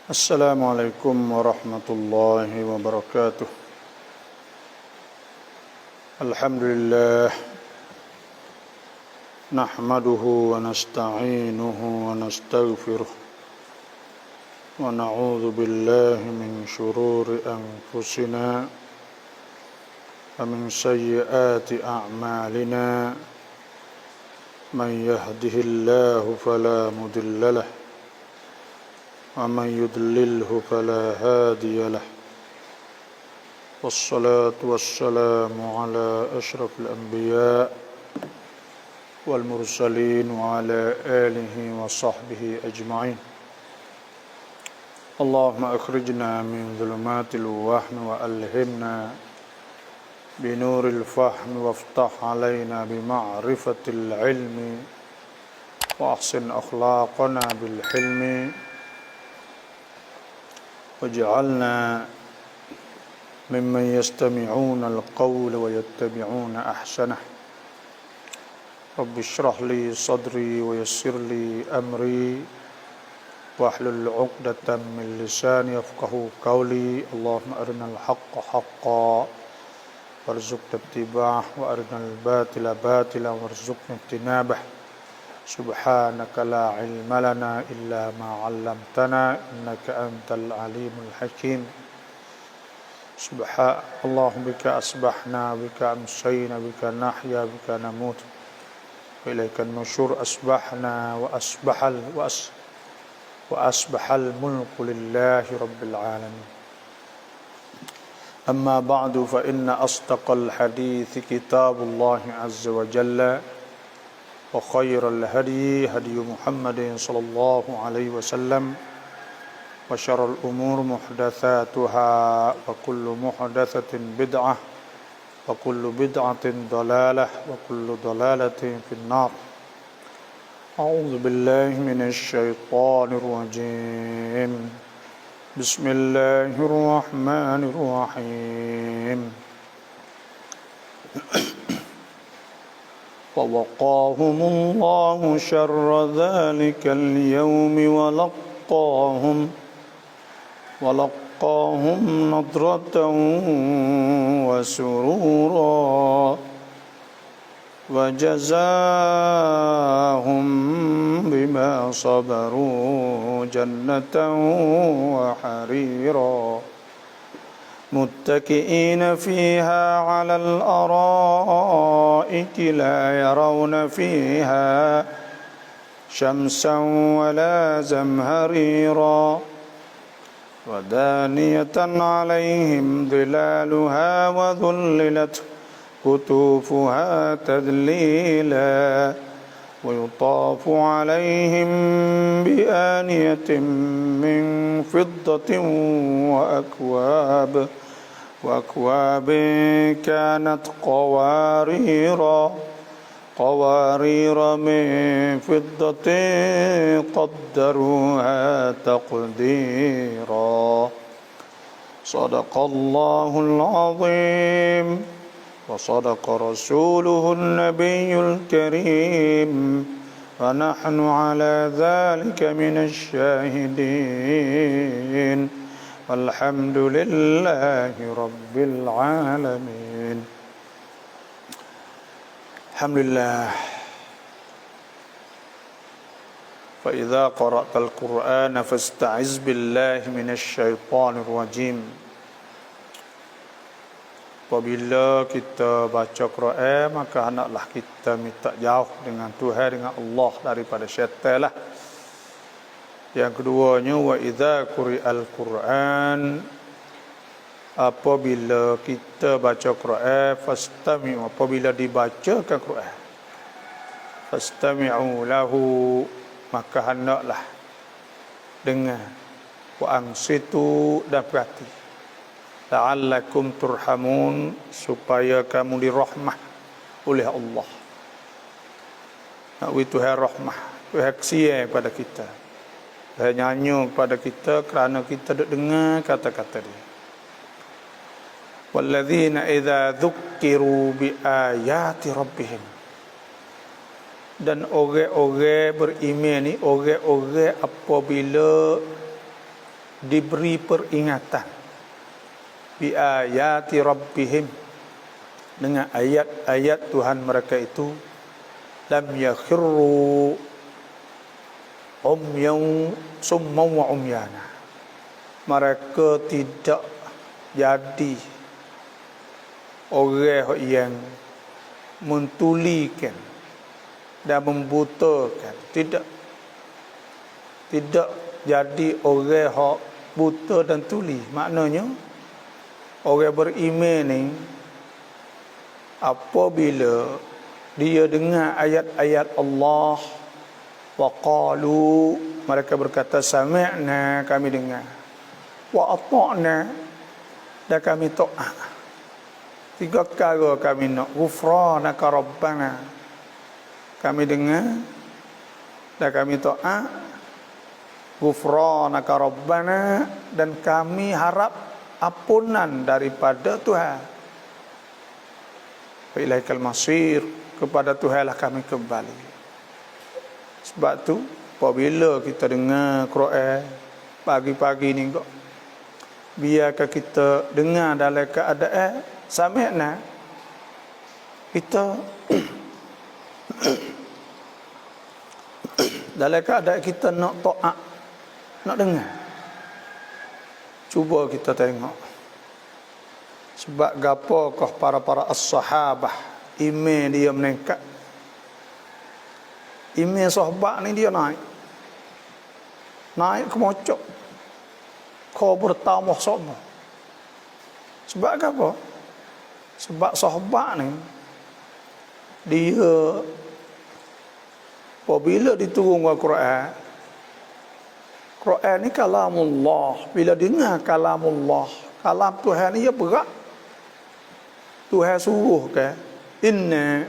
Assalamualaikum warahmatullahi wabarakatuh. Alhamdulillah, nahmaduhu wa nasta'inuhu wa nastaghfiruh wa na'udzu billahi min shururi anfusina wa min sayyiati a'malina. Man yahdihillahu fala mudilla lahu ومن يضلله فلا هادي له والصلاة والسلام على أشرف الأنبياء والمرسلين وعلى آله وصحبه أجمعين. اللهم أخرجنا من ظلمات الوهم وألهمنا بنور الفهم وافتح علينا بمعرفة العلم وأحسن أخلاقنا بالحلم وجعلنا ممن يستمعون القول ويتبعون أحسنه. رب اشرح لي صدري ويسر لي أمري واحلل عقدة من لساني يفقهوا قولي. اللهم أرنا الحق حقا وارزقنا اتباعه وأرنا الباطل باطلا وارزقنا اجتنابه. سبحانك لا علم لنا إلا ما علمتنا إنك أنت العليم الحكيم. سبحان الله بك أصبحنا بك أمسينا بك نحيا بك نموت وإليك النشور. أصبحنا وأصبح الملك لله رب العالمين. أما بعد فإن أصدق الحديث كتاب الله عز وجل وخير الهدي هدي محمد صلى الله عليه وسلم وشر الأمور محدثاتها وكل محدثة بدعة وكل بدعة ضلالة وكل ضلالة في النار. أعوذ بالله من الشيطان الرجيم. بسم الله الرحمن الرحيم. فوقاهم الله شر ذلك اليوم ولقاهم نضرة وسرورا وجزاهم بما صبروا جنة وحريرا متكئين فيها على الأرائك لا يرون فيها شمسا ولا زمهريرا ودانية عليهم ظلالها وذللت قطوفها تذليلا ويطاف عليهم بآنية من فضة وأكواب كانت قوارير من فضة قدروها تقديرا. صدق الله العظيم وصدق رسوله النبي الكريم ونحن على ذلك من الشاهدين والحمد لله رب العالمين. الحمد لله. فإذا قرأت القرآن فاستعذ بالله من الشيطان الرجيم. Apabila kita baca Quran, maka hendaklah kita minta jauh dengan Tuhan, dengan Allah daripada syaitan lah. Yang keduanya, wa idza quri'al Quran, apabila kita baca Quran, fastami'u, apabila dibacakan Quran, fastami'u lahu, maka hendaklah dengar, wa ansitu, dan perhati, la'allakum turhamun, supaya kamu dirahmah oleh Allah. Nak Tuhan rahmah, Tuhan kesian pada kita, Tuhan nyanyi kepada kita kerana kita dengar kata-kata dia. Walladzina idza dzukkiru bi ayati rabbihim, dan orang-orang beriman ni, orang-orang apabila diberi peringatan bi ayati rabbihim, dengan ayat-ayat Tuhan mereka itu, lam yakhirru umyan summa wa umyana, mereka tidak jadi orang yang mentulikan dan membutakan, tidak jadi orang yang buta dan tuli. Maknanya orang beriman ni apabila dia dengar ayat-ayat Allah, wa qalu, mereka berkata sami'na, kami dengar, wa ata'na, dan kami taat. 3 perkara kami nak, ghufranaka rabbana, kami dengar dan kami taat, ghufranaka rabbana, dan kami harap ampunan daripada Tuhan. Wa ilaikal masir, kepada Tuhanlah kami kembali. Sebab tu apabila kita dengar Quran pagi-pagi ni kok, biarkan kita dengar dalam keadaan sami'na, kita dalam keadaan kita nak taat, nak dengar. Cuba kita tengok sebab gapakah para as-sahabah iman dia meningkat. Iman sahabat ni dia naik kemocok, kau bertambah semua. Sebab apa? Sebab sahabat ni dia apabila diturunkan Quran ni kalamullah, bila dengar kalamullah, kalam Tuhan ni dia berat. Tuhan suruh ke, inna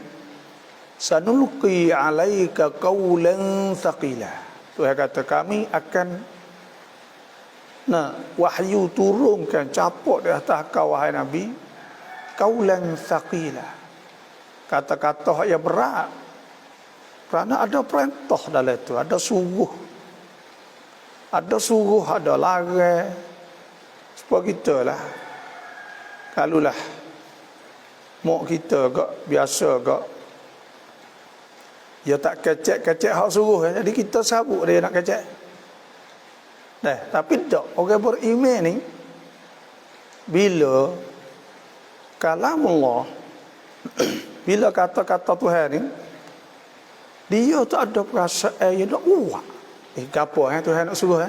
sanulqi alaika qawlan thaqila, Tuhan kata kami akan wahyu turunkan, capuk di atas kau wahai Nabi, qawlan thaqila, kata-kata yang berat. Kerana ada perintah dalam itu, ada suruh, ada larang. Sebab kita lah, kalulah mak kita gak biasa gak, dia tak kecek hak suruh, jadi kita sabuk dia nak kecek. Tapi tak, orang beriman ni bila kalamullah, bila kata-kata Tuhan ni, dia tak ada perasaan yang nak buat. Gapo Tuhan nak suruh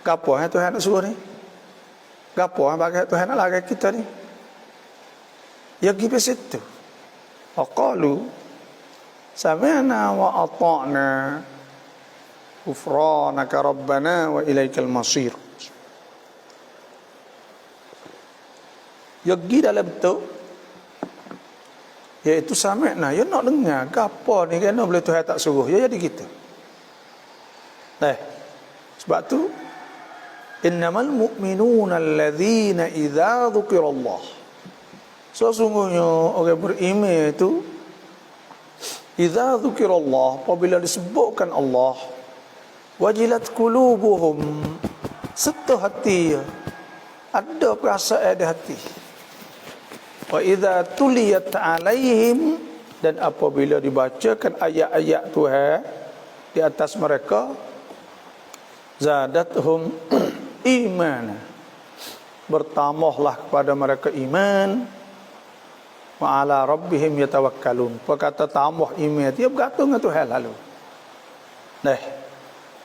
gapo Tuhan nak suruh ni, gapo bagi Tuhan nak larang kita ni. Ya pergi ke situ. Aqalu sami'na wa ata'na ghufranaka rabbana wa ilaikal masir. Ya pergi dalam bentuk iaitu sami'na, ya nak dengar gapo ni, kena boleh Tuhan tak suruh, ya jadi gitu. Sebab tu innamal mu'minuna alladzina idza dzukirallah, sesungguhnya orang beriman itu idza dzukirallah, apabila disebutkan Allah, wajilat qulubuhum, setuh hati, ada perasaan di hati. Wa idza tuliyat alaihim, dan apabila dibacakan ayat-ayat Tuhan di atas mereka, zadatuhum iman, bertambahlah kepada mereka iman. Wa ala rabbihim yatawakkalun, perkata tambah iman, dia bergantung dengan Tuhan lalu.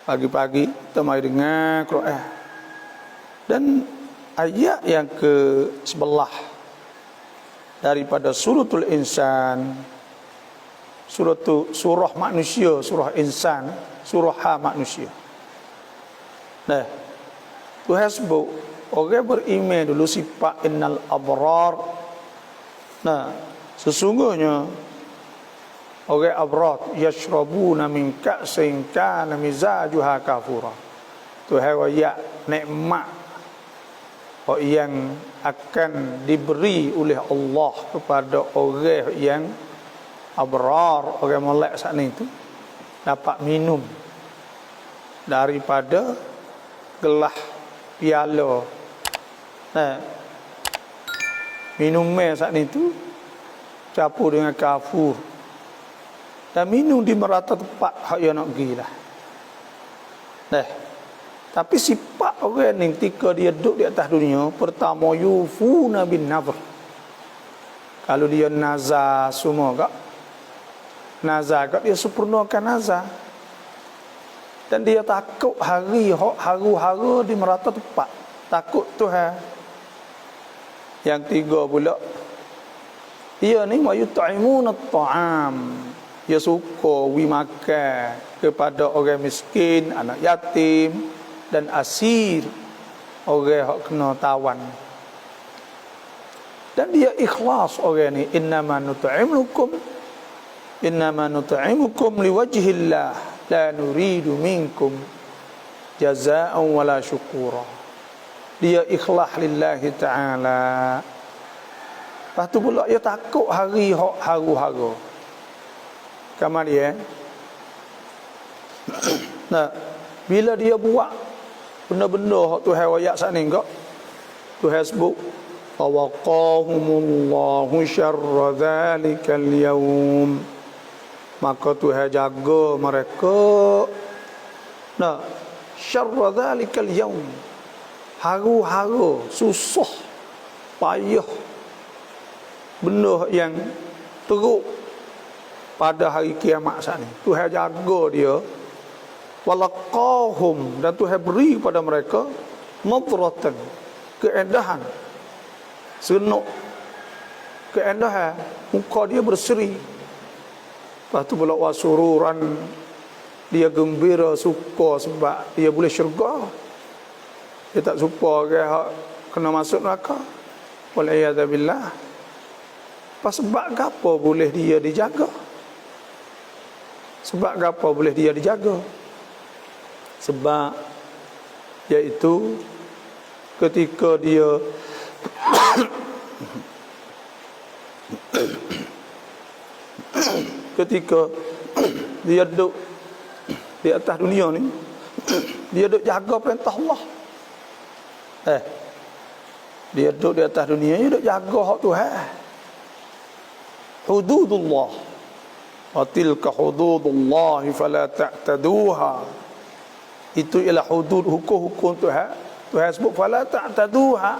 Pagi-pagi kita mari dengar Quran. Dan ayat yang ke-11 daripada suratul insan, surah manusia, surah insan, surah manusia. Tuhan sebut orang beriman dulu sifat innal abrar. Sesungguhnya orang abrar yashrabuna min ka'sin kana mizajuha kafura. Tuhan ayat nikmat yang akan diberi oleh Allah kepada orang yang abrar, orang molek saat ini itu dapat minum daripada gelas piala. Nah, minum saat itu campur dengan kafur. Dan minum di merata tempat hak yang nak pergi lah. Nah, tapi sifat orang ni ketika dia duduk di atas dunia, pertama yufuna bin nadhr. Kalau dia nazar semua kak, nazar kak dia sempurnakan nazar. Dan dia takut hari haru-haru di merata tempat. Takut Tuhan. Yang tiga pula, dia ni wa yut'imuna at-ta'am. Dia suka wi makan kepada orang miskin, anak yatim dan asir, orang yang kena tawan. Dan dia ikhlas orang ni, innama nut'imukum liwajhillah la nuridu minkum jazaa'an wala syukura. Dia ikhlas lillahi ta'ala. Lepas tu pula dia takut hari hak haru-haru. Kamar dia. Nah, bila dia buat benda-benda hak Tuhan wayak sat ni kok, Tuhan sebut waqahumullahu syarra dzalikal yaum. Maka Tuhan jaga mereka. Nah, syarra dzalikal yaum. Haru-haru, susah, payah, benda yang teruk pada hari kiamat saat ni. Tuhan jaga dia. Walaqahum, dan Tuhan beri kepada mereka nadratan, keindahan, senuk, keindahan, muka dia berseri. Lepas tu pula wasururan, dia gembira, suka sebab dia boleh syurga. Dia tak suka ke kena masuk neraka. Wal'iyadzubillah. Sebab apa boleh dia dijaga? Sebab apa boleh dia dijaga? Sebab iaitu ketika dia ketika dia duduk di atas dunia ni, dia duduk jaga perintah Allah. Dia duduk di atas dunia, dia duduk jaga hak Tuhan. Hududullah. Wa tilka hududullah fala ta'taduha. Itu ialah hudud, hukum-hukum Tuhan. Tuhan sebut fala ta'taduha.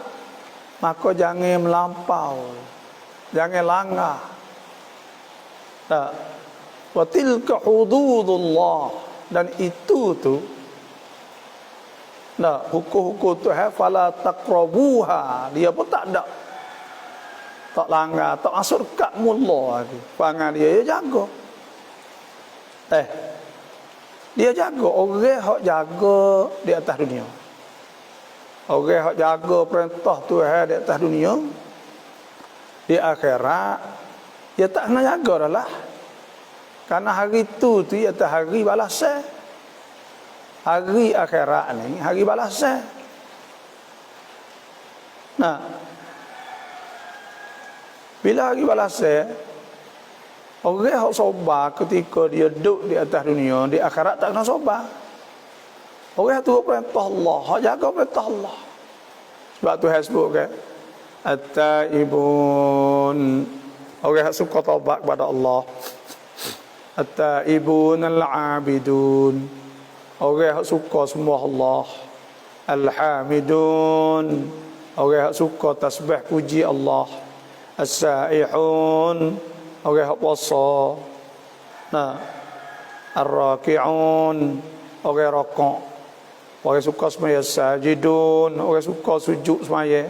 Maka jangan melampau, jangan langgar. Tak. Wa tilka hududullah, dan itu tu nah, hukum-hukum Tuhan fala taqrabuha. Dia pun tak ada, tak langgar, tak masuk dekat mula lagi. Pangan dia jaga. Dia jaga orang hak jaga di atas dunia. Orang hak jaga perintah Tuhan di atas dunia, di akhirat dia tak kena jaga dah lah. Karena hari tu ialah hari balasan. Hari akhirat ni hari balasan. Nah, bila hari balasan, orang yang sobar ketika dia duduk di atas dunia, di akhirat tak kena sobar. Orang yang turut perintah Allah, hak jaga perintah Allah. Sebab Tuhan sebut kan, at-taibun, orang yang suka taubat kepada Allah. At-taibun al-abidun, orang yang suka sembah Allah. Al-hamidun, orang yang suka tasbih puji Allah. As-saihun, orang yang puasa. Nah, ar-raki'un, orang rokok. Orang suka semaya. Sajidun, orang suka sujud semaya.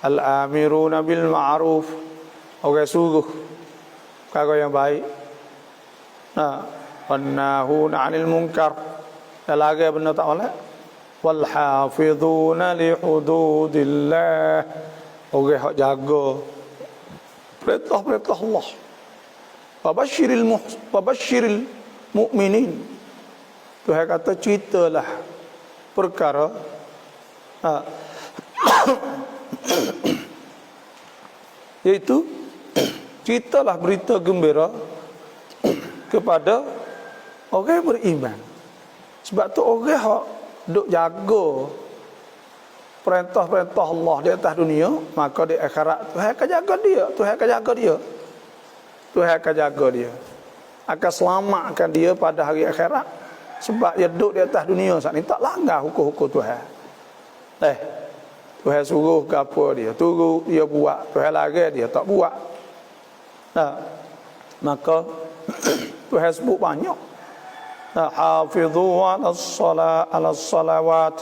Al-amiruna bil ma'ruf, orang suruh perkara yang baik. Nah, wannahuna 'anil munkar, dan larang benda tak boleh. Wal hafizuna li hududillah, orang hak jaga perintah-perintah Allah. Fabashiril mu'minin. Tuhan kata ceritalah perkara iaitu ceritalah berita gembira kepada orang yang beriman. Sebab tu orang hak duk jaga perintah-perintah Allah di atas dunia, maka di akhirat Tuhan akan jaga dia, Tuhan akan jaga dia. Tuhan akan jaga dia. Akan selamatkan dia pada hari akhirat. Sebab dia duduk di atas dunia saat ni tak langgar hukum-hukum Tuhan. Tuhan suruh ke apa dia, tunggu dia buat, Tuhan larang dia tak buat. Maka Tuhan sebut banyak. Hafizu 'alas salawat.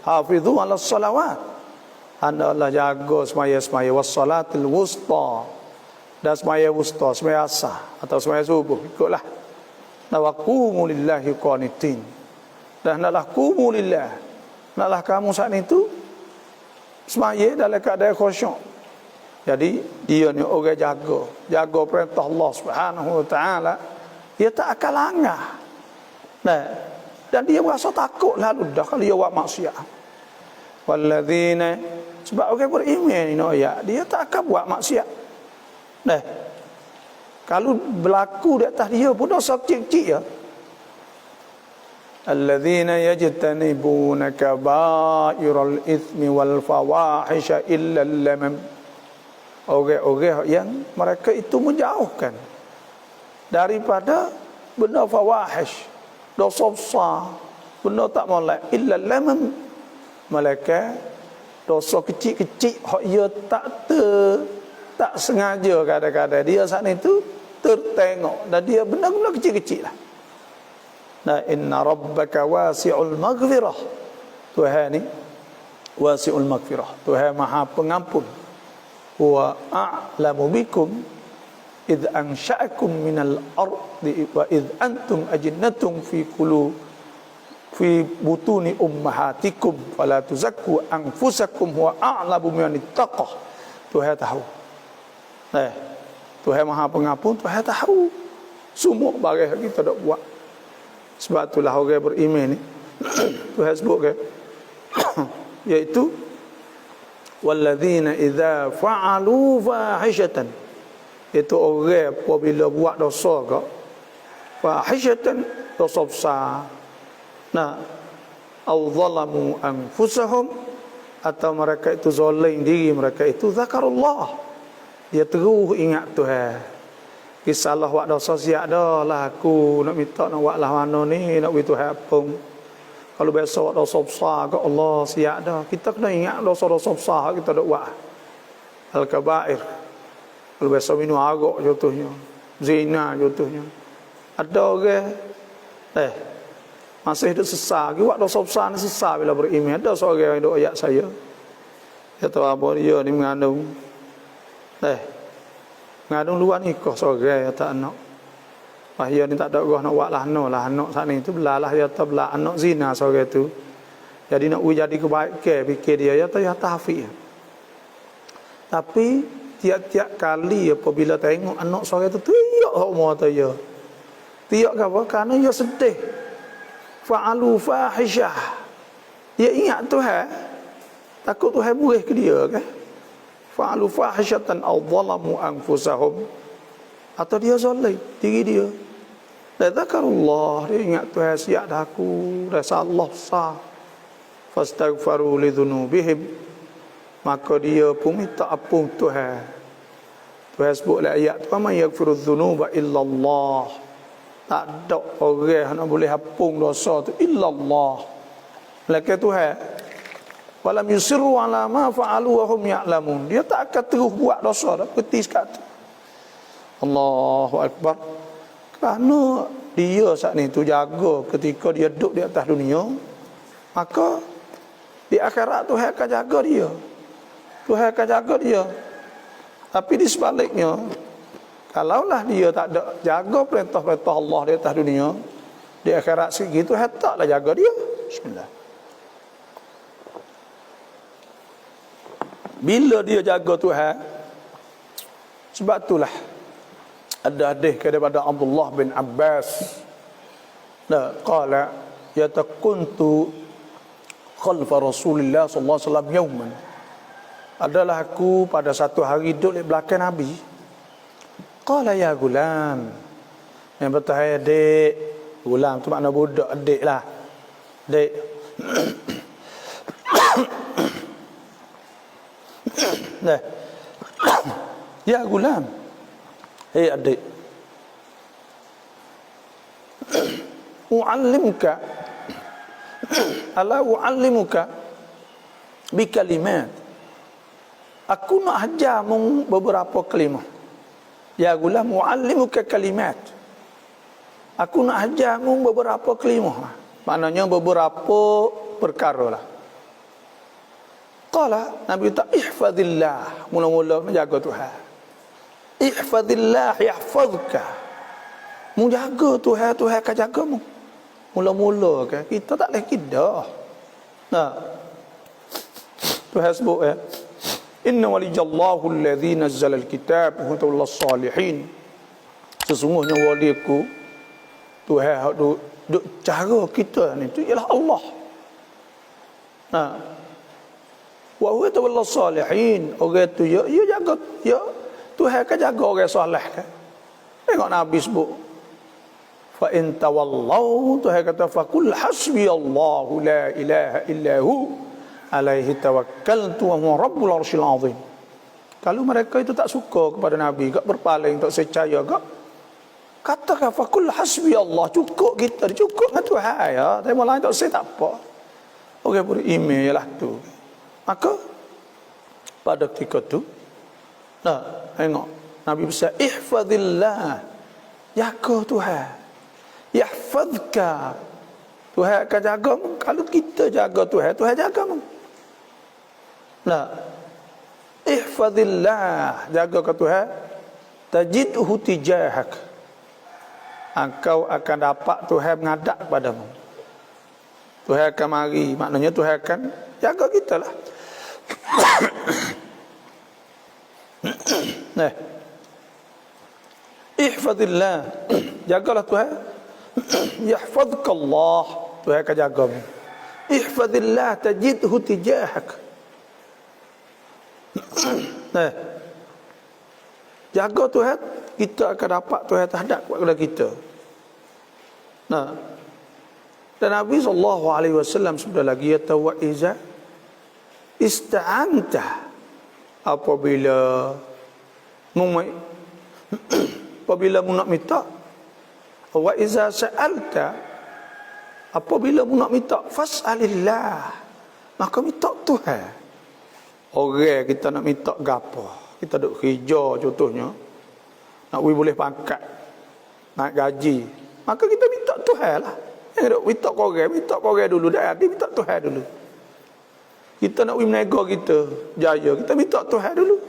Hafizu 'alas salawat. Hendaklah jaga semaya-semaya wassalatil wusta. Dan semaya wusta, semaya asar atau semaya subuh, ikutlah. Wa qumu lillahi qanitin. Dan hendaklah qumu lillah. Hendaklah kamu saat itu semaya dalam keadaan khusyuk. Jadi dia ni orang jaga perintah Allah Subhanahu wa taala, dia tak akan langgar. Dan dia rasa takut lalu dah kalau dia buat maksiat. Walladzina, sebab orang beriman ni ayat, dia tak akan buat maksiat. Kalau berlaku di atas dia pun dosa kecil-kecil ya. Alladzina yajtanibuna kaba'iral itsmi wal fawahisha illa lamam. Orang-orang yang mereka itu menjauhkan daripada benda fawahish, dosa besar, benda tak molek, illa lamam. Mereka dosa kecil-kecil hak ia tak sengaja, kadang-kadang dia saat itu tertengok dan dia benar-benar kecil-kecil lah. Inna rabbaka wasi'ul maghfirah. Tuhan ni wasi'ul maghfirah, Tuhan maha pengampun. Wa a'lamu bikum idh ansha'akum minal ardi wa idh antum ajinnatun fi butuni ummahatikum fala tuzakku anfusakum wa a'lamu biman ittaqah. Tuhan tahu. Tuhan maha pengampun, Tuhan tahu semua barang kita dak buat. Sebab itulah orang beriman ni Tuhan sebut ke iaitu walladzina idza fa'alu fahishatan, itu orang apabila buat dosa ke fahishatan, dosa besar, au zalamu anfusahum, atau mereka itu zalim diri mereka itu, zakarullah, dia terus ingat Tuhan. Kisahlah buat dosa siap dah lah aku nak minta nak buat lah mana ni nak bagi Tuhan pun. Kalau biasa buat dosa besar ke Allah siap dah. Kita kena ingat dosa-dosa besar kita dak buat. Al-kabair. Kalau biasa minum arak contohnya, zina contohnya. Ada orang masih hidup sesat, buat dosa besar ni sesat bila beriman. Ada seorang yang duk ayat saya. Dia tahu apa dia ni mengandung. Mengandung luar nikah seorang yang tak anak. Dia ni tak ada gah nak buat lah anak saat ni tu belalah dia tak belah anak zina seorang tu. Jadi nak jadi kebaikan fikir dia ya tahfiz. Tapi tiap-tiap kali apabila tengok anak seorang tu tiak humor tu ya. Tiak apa? Kerana dia sedih. Fa'alu fahishah. Dia ingat Tuhan. Takut Tuhan burih ke dia kan? Fa'alu fahishatan aw zalamu anfusahum, atau dia zalim diri dia. Zakarullah, dia ingat Tuhan siap dah aku, rasa Allah sah. Fastaghfaru lidzunubihim, maka dia pun minta ampun Tuhan. Tuhan sebut dalam ayat tu, man yaghfiru dzunuba illallah. Tak ada orang nak boleh ampun dosa tu illallah, melainkan Tuhan. Walam yusirru ala ma fa'alu wa hum ya'lamun. Dia tak akan terus buat dosa dah peti sekata. Allahu akbar. Kerana dia saat ni tu jaga ketika dia duduk di atas dunia, maka di akhirat Tuhan akan jaga dia. Tuhan akan jaga dia. Tapi di sebaliknya, kalaulah dia tak ada jaga perintah-perintah Allah di atas dunia, di akhirat segitu Tuhan taklah jaga dia. Bismillah. Bila dia jaga Tuhan, sebab itulah ada hadis daripada Abdullah bin Abbas, qala yatakuntu khalfa Rasulillah sallallahu alaihi wasallam yauman. Adalah aku pada satu hari duduk di belakang Nabi. Qala ya gulam, yang bertanya adik. Gulam tu makna budak, adik lah, adik. Nah. Ya gulam. Hei adik. U'allimuka ala u'allimuka bi kalimat. Aku nak ajar mu beberapa kalimah. Ya gulam, u'allimuka kalimat. Aku nak ajar mu beberapa kalimah. Maknanya beberapa perkara lah. Qala, Nabi kata, ihfazillah. Mula-mula menjaga Tuhan. Ihfazillah yahfazka. Mu jaga Tuhan, Tuhan akan jaga mu. Mula-mula kan, kita tak boleh kidah. Nah, Tuhan sebut ya. Inna walijallahu alladhi nazzala alkitab wa huwa salihin. Sesungguhnya waliku Tuhan duk cara kita ni tu ialah Allah. Nah, wa huwa salihin. Orang tu ya jaga, ya Tuhan akan jaga orang soleh kan. Tengok Nabi sebut fa in tawallau, Tuhan kata faqul hasbiyallahu la ilaha illahu alaihi tawakkaltu wa huwa rabbul arsyil azim. Kalau mereka itu tak suka kepada Nabi, tak berpaling, tak percaya, katakan faqul hasbiyallah, cukup kita, cukup dengan Tuhan ya. Tema lain tak saya tak apa. Orang beriman lah tu. Maka pada ketika tu, nah, tengok Nabi besar, ihfazillah, jaga Tuhan, yahfazka, Tuhan akan jaga mu. Kalau kita jaga Tuhan, Tuhan jaga mu. Nah, ihfazillah, jaga ke Tuhan, tajidhu tijahak, engkau akan dapat Tuhan menghadap kepadamu. Tuhan akan mari, maknanya Tuhan akan jaga kita lah. Nah, ihfazillah, jagalah Tuhan, yahfazkallah, Tuhan akan jagamu. Ihfazillah tajidhu tijahak. Nah, jaga Tuhan, kita akan dapat Tuhan terhadap kepada kita. Nah, dan Nabi SAW sudah lagi kata, wa iza ista'anta, apabila mu nak minta, wa iza sa'alta, apabila mu nak minta, fas'alillah, maka minta Tuhan. Orang kita nak minta gapo, kita duk kerja contohnya, nak boleh pangkat, naik gaji, maka kita minta Tuhan lah. Yang duk minta korang dulu, dah hati minta Tuhan dulu. Kita nak berniaga kita jaya, kita minta Tuhan dulu.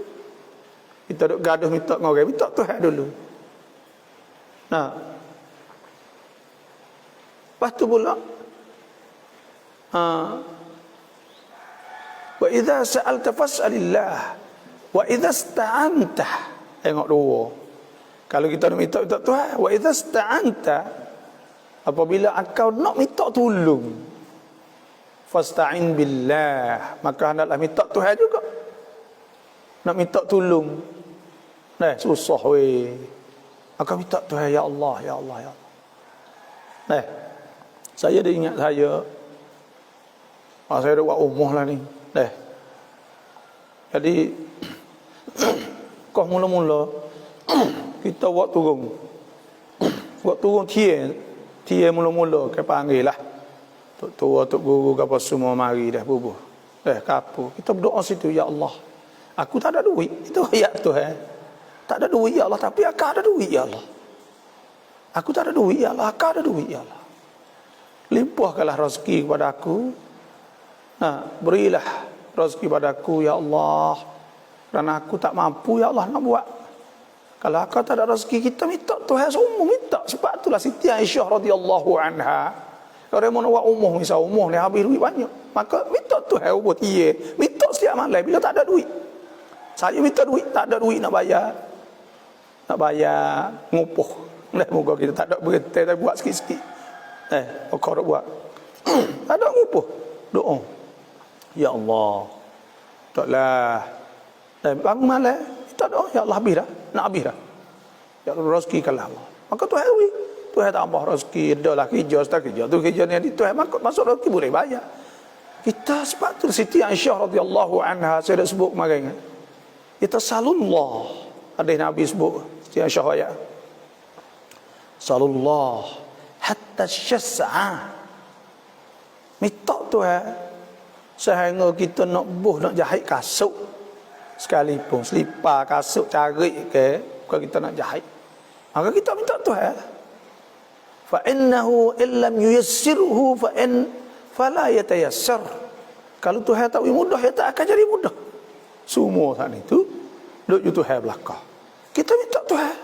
Kita duk gaduh minta korang, minta Tuhan dulu. Nah, lepas tu pula, wa idza sa'alta fas'alillah wa idza ista'anta, tengok dua. Kalau kita nak minta Tuhan, wa idza ista'anta, apabila engkau nak minta tolong, fasta'in billah, maka hendaklah minta Tuhan juga. Nak minta tolong, nah susah weh, maka minta Tuhan, ya Allah, ya Allah, ya Allah. Nah, saya dah ingat saya dah buat umur lah ni. Dah. Jadi kau mula-mula kita buat turun tie mula-mula ke panggil lah tok tua, tok guru, apa semua mari dah bubuh. Kapu. Kita berdoa situ, ya Allah, aku tak ada duit. Itu ayat Tuhan. Tak ada duit ya Allah, tapi aku ada duit ya Allah. Aku tak ada duit ya Allah, aku ada duit ya Allah. Limpahkanlah rezeki kepada aku. Nah, berilah rezeki padaku ya Allah, kerana aku tak mampu ya Allah nak buat. Kalau aku tak ada rezeki, kita minta Tuhan semua minta. Sebab itulah Siti Aisyah radhiyallahu anha, kalau mau buat umur, misal umur ni habis duit banyak, maka minta Tuhan ubah dia, minta setiap malam bila tak ada duit. Saya minta duit, tak ada duit nak bayar ngupuh. Moga kita tak ada berhenti, tapi buat sikit-sikit. Kau nak buat tak ada ngupuh, doa, ya Allah, taklah. Bangun malam, kita doa, ya Allah, habis dah, nak habis dah. Ya Allah, rezekikanlah Allah. Maka Tuhan Tuhan tambah rezeki, adalah kerja, tak kerja. Tu kerja ni Tuhan masuk rezeki boleh bayar. Kita sebab tu Siti Aisyah radhiyallahu anha, saya dah sebut kemarin kan. Kita salullah. Ada Nabi sebut setiap syahaya. Salullah hatta syas'a. Minta Tuhan sehingga kita nak nak jahit kasut sekalipun, selipar, kasut, carik ke, bukan kita nak jahit. Maka kita minta Tuhan. Fa innahu illam yuyassirhu fala yatayassar. Kalau Tuhan tak mudah, ya tak akan jadi mudah. Semua saat itu duk Tuhan belakang. Kita minta Tuhan.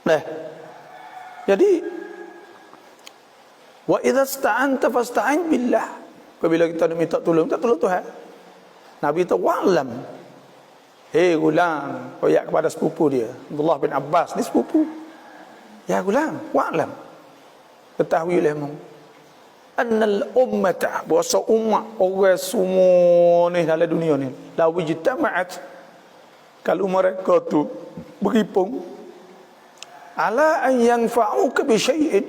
Nah. Jadi wa idza sta'anta fasta'in billah. Apabila kita nak minta tolong Tuhan. Nabi tu wa'lam. Hei gulam, royak kepada sepupu dia, Abdullah bin Abbas, ni sepupu. Ya gulam, wa'lam. Ketahui olehmu annal ummata, bahasa umat orang semua ni dalam dunia ni, la wijtama'at, kalau mereka tu berhimpun ala an yanfa'uka bi syai'in,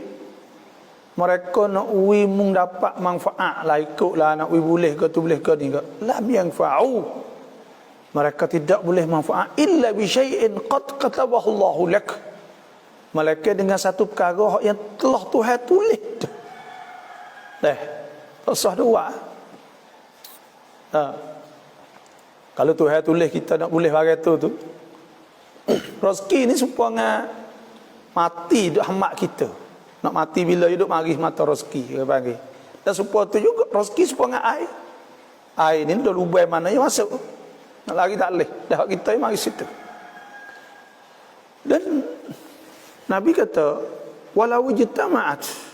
mereka nak uwi mung dapat manfaat lah, ikutlah nak uwi boleh ke tu boleh ke ni ke, lam yanfa'u, mereka tidak boleh manfaat illa bi syai'in qad katabahu Allahu lak, mereka dengan satu perkara yang telah Tuhan tulis tu. Tak sah dua. Kalau Tuhan tulis kita nak boleh bagai tu rezeki ni supaya mati duk hamak kita. Nak mati bila hidup mari mata rezeki dia panggil. Dan supaya tu juga rezeki supaya air. Air ni dah lubai mana yang masuk. Nak lari tak boleh. Dah kita mari situ. Dan Nabi kata walau jitama'at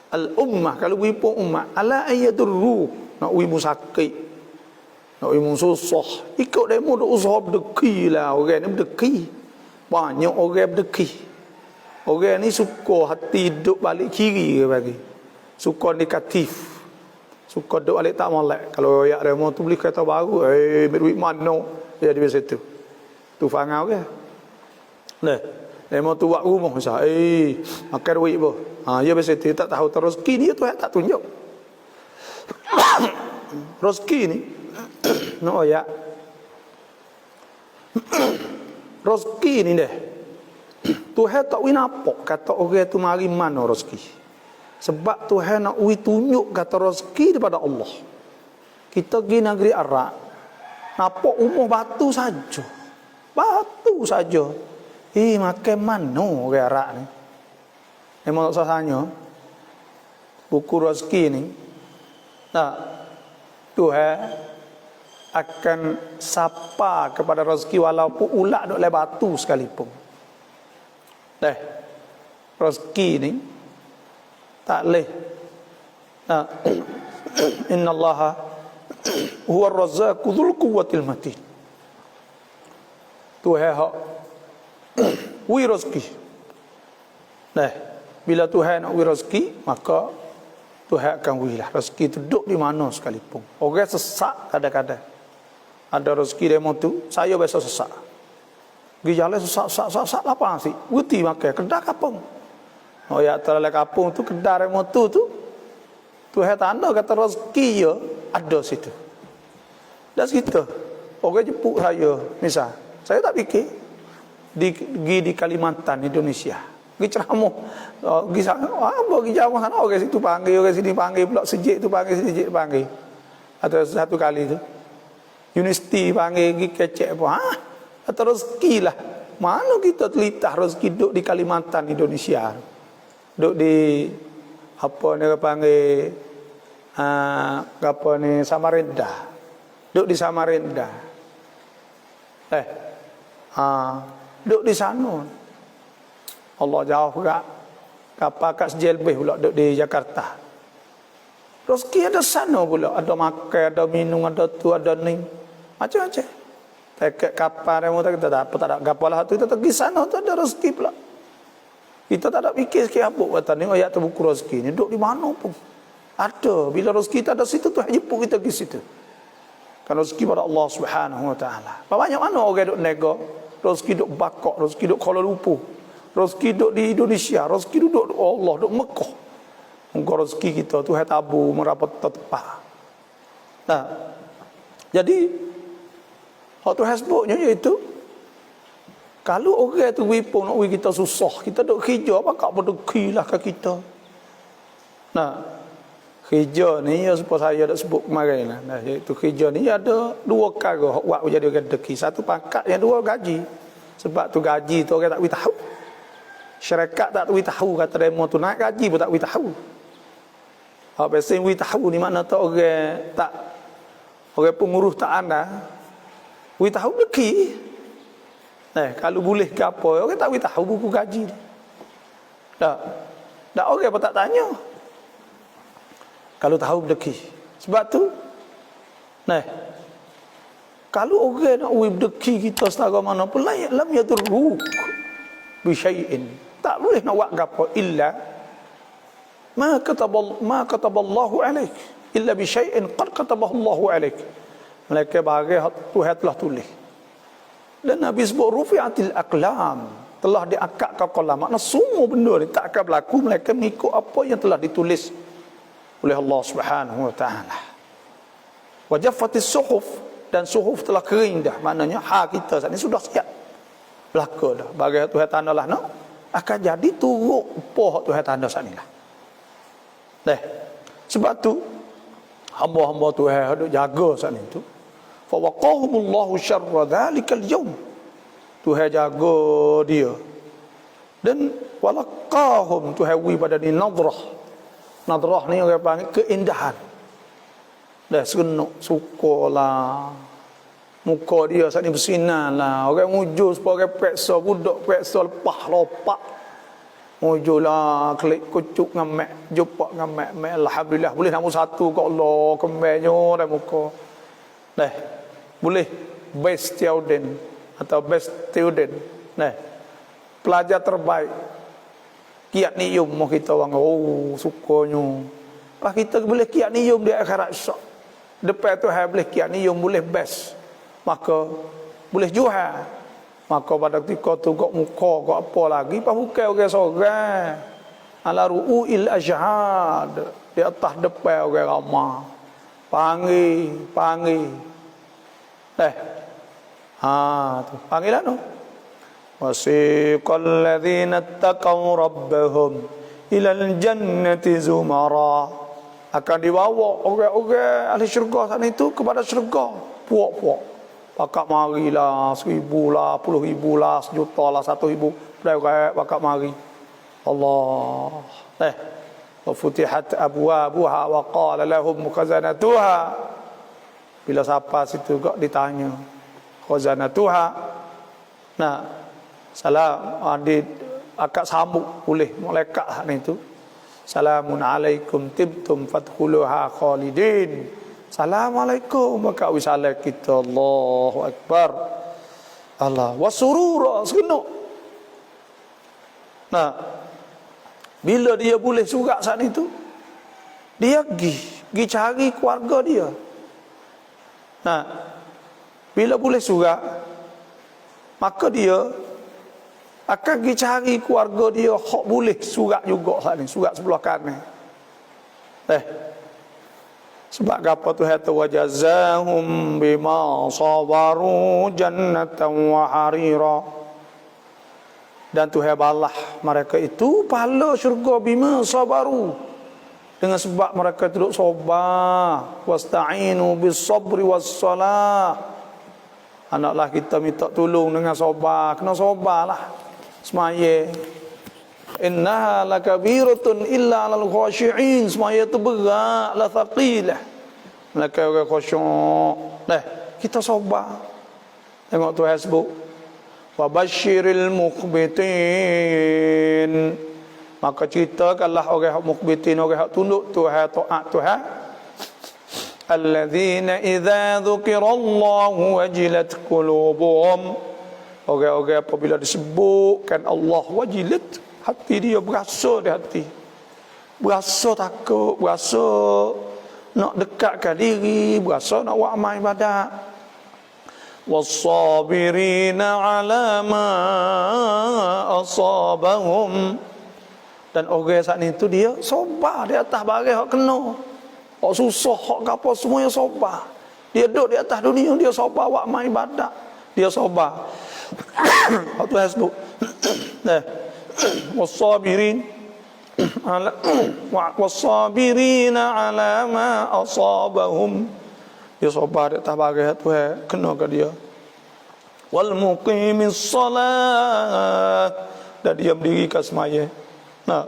al-ummah, kalau wipun ummah ala ayyadurru, nak wimu sakit, nak wimu susah, ikut demo dak usaha berdeki lah. Orang ni berdeki, banyak orang berdeki. Orang ni suka hati duduk balik kiri ke bagi, suka negatif, suka duduk balik tak molek. Kalau yak demo tu beli kereta baru, duit mana dia di situ tu fangau ke. Nah, demo tu buat rumah misal, makan duit apa? Ya biasa dia tak tahu terus rezeki ni Tuhan tak tunjuk. Rezeki ni no ya. Rezeki ni deh. Tuhan tak wi napok kata orang tu mari mana rezeki. Sebab Tuhan nak wi tunjuk kata rezeki daripada Allah. Kita pergi negeri Arab, napok umur batu saja. Batu saja. Makan mana orang Arab ni? Memang tak sahanya buku rezeki ni Tuhan akan sapa kepada rezeki walaupun ulak duk le batu sekalipun. Rezeki ni tak leh. Innallaha huwa ar-razzaqu dzul quwwatil matin. Tuhan hak wi rezeki. Bila Tuhan nak beri rezeki, maka Tuhan akan berilah. Rezeki itu duduk di mana sekalipun. Orang sesak kadang-kadang. Ada rezeki demo tu, saya biasa sesak. Pergi jalan sesak lapang sih. Buti makan, kedai kapung. Ya terlalu kapung tu, kedai demo tu, Tuhan tanda kata rezeki ya, ada situ. Dan segitu. Orang jemput saya, misal. Saya tak fikir. Di Kalimantan, Indonesia. Pergi ceramah, pergi ceramah sana, orang situ panggil, orang sini panggil, pula sejik tu panggil, sejik panggil. Atau satu kali tu universiti panggil, pergi kecek apa, atau rezeki lah. Mana kita telitah rezeki duduk di Kalimantan, Indonesia, duduk di apa ni panggil apa ni Samarinda, duduk di Samarinda, duduk di sana. Allah jauh juga. Kapal kat sejelbeh pula duduk di Jakarta. Rezeki ada sana pula. Ada makan, ada minum, ada tu, ada ni. Macam-macam. Tiket kapal yang kita tak ada kapal lah tu. Kita pergi sana tu ada rezeki pula. Kita tak ada fikir sikit apa. Kata ni ayat tu buku rezeki ni. Duduk di mana pun. Ada. Bila rezeki tak ada situ tu jemput kita pergi situ. Kan rezeki pada Allah Subhanahu Wa Taala. Banyak mana orang duduk nego. Rezeki duduk Bakok. Rezeki duduk Kuala Lumpur. Rezeki duduk di Indonesia, rezeki duduk Allah, duduk Mekah. Engkau rezeki kita Tuhan tabu merapat tepat. Jadi Hak Tuhan sebutnya iaitu kalau orang tu wipung nak kita susah, kita duk kerja apa kak berdekilah ke kita. Nah, kerja ni ya supaya saya dah sebut kemarin lah. Nah, iaitu kerja ni ada dua perkara hak buat jadi orang deki. Satu pangkat, yang dua gaji. Sebab tu gaji tu orang tak tahu. Syarikat tak tahu kata demo tu naik gaji pun tak tahu. Hak biasa tahu ni makna tu orang tak, orang pengurus tak anda tahu deki. Kalau boleh ke apa, orang tak tahu buku gaji. Tak orang pun tak tanya. Kalau tahu berdeki. Sebab tu, kalau orang nak berdeki kita setara mana pun, lam yadurruk bisyai'in. Tak boleh nak buat apa illa ma kataballahu alaik. Illa bisyai'in qad kataballahu alaik. Mereka bagi Tuhan telah tulis. Dan Nabi sebut rufi'atil aqlam, telah diangkat ke qalam. Makna semua benda ni tak akan berlaku mereka mengikut apa yang telah ditulis oleh Allah Subhanahu wa taala. Wajaffatis suhuf, dan suhuf telah kering dah. Maknanya hak kita saat ni sudah siap berlaku dah. Bagi Tuhan tanda lah nak akan jadi turut apa hak Tuhan tanda saat ni lah. Sebab tu hamba-hamba Tuhan hendak jaga saat ni tu. Fa waqahumullahu syarra dzalikal yaum. Tuhan jaga dia. Dan walaqahum, Tuhan wi pada ni nadrah. Nadrah ni orang panggil keindahan. Dah seronok, sukalah. Muka dia saat ni bersinar lah. Orang mujur supaya orang peksa, budak peksa lepas lopak. Mujurlah, klik kucuk ngamek, jumpa ngamek. Alhamdulillah, boleh nombor satu ke Allah, kembangnya dan muka. Boleh best student atau best student. Pelajar terbaik. Kiat niyum mau kita orang sukanya. Lah kita boleh kiat niyum di akhirat esok. Depan tu boleh kiat niyum, boleh best. Maka boleh jual. Maka pada ketika tu kok muka kok apa lagi pas bukan orang seorang. Ala ru'il ajhad, di atas depan orang ramai. Panggil. Tu panggilan tu. Wasiqal ladzina taqaw rabbahum ilal jannati zumara. Akan dibawa orang-orang ahli syurga sana itu kepada syurga. Puak-puak. Pakak marilah 1,000 lah, 10,000 lah, 1,000,000 lah, 1,000. Pakak mari. Allah. Wa futihat abwabuha wa qala lahum khazanatuha. Bila siapa situ kok ditanya khazanatuha. Salam akak sambut boleh malaikat hak itu. Salamun alaikum tibtum fadkhuluha khalidin. Assalamualaikum maka wisalah kita. Allahu akbar. Allah wasurura segenuk. Bila dia boleh surat saat itu, dia pergi cari keluarga dia. Bila boleh surat, maka dia akan pergi cari keluarga dia hak boleh surat juga saat ni, surat sebelah kanan. Sebab apa tu kata wajazahum bima sabaru jannatan wa harira. Dan Tuhan balah mereka itu pahala syurga bima sabaru, dengan sebab mereka duduk sabar. Wasta'inu bis sabri was salah. Anaklah kita minta tolong dengan sabar, kena sabarlah semaya. Innaha lakabiratun illa 'alal khashi'in. Semaya tu berat, la thaqilah. Mereka orang khusyuk. Kita sabar. Tengok Tuhan sebut wa basyiril mukhbitin. Maka ceritakanlah orang mukhbitin, orang hak tunduk Tuhan, taat Tuhan. Alladzina idza dzukirallahu wajilat qulubuhum. Orang-orang apabila disebutkan Allah wajilat, hati dia berasa di hati. Berasa takut, berasa nak dekatkan diri, berasa nak buat amal ibadat. Was-sabirina 'ala ma asabahum. Dan orang saat itu dia sabar di atas barang hak kena. Hak susah, hak apa semuanya sabar. Dia duduk di atas dunia, dia sabar buat amal ibadat. Dia sabar. Waktu hasbuk. Wasabirin ala wasabirina ala ma asabahum. Dia sabar di atas bagai Tuhan kena ke dia. Wal muqimis salat, dan dia mendirikan semaya. Nah,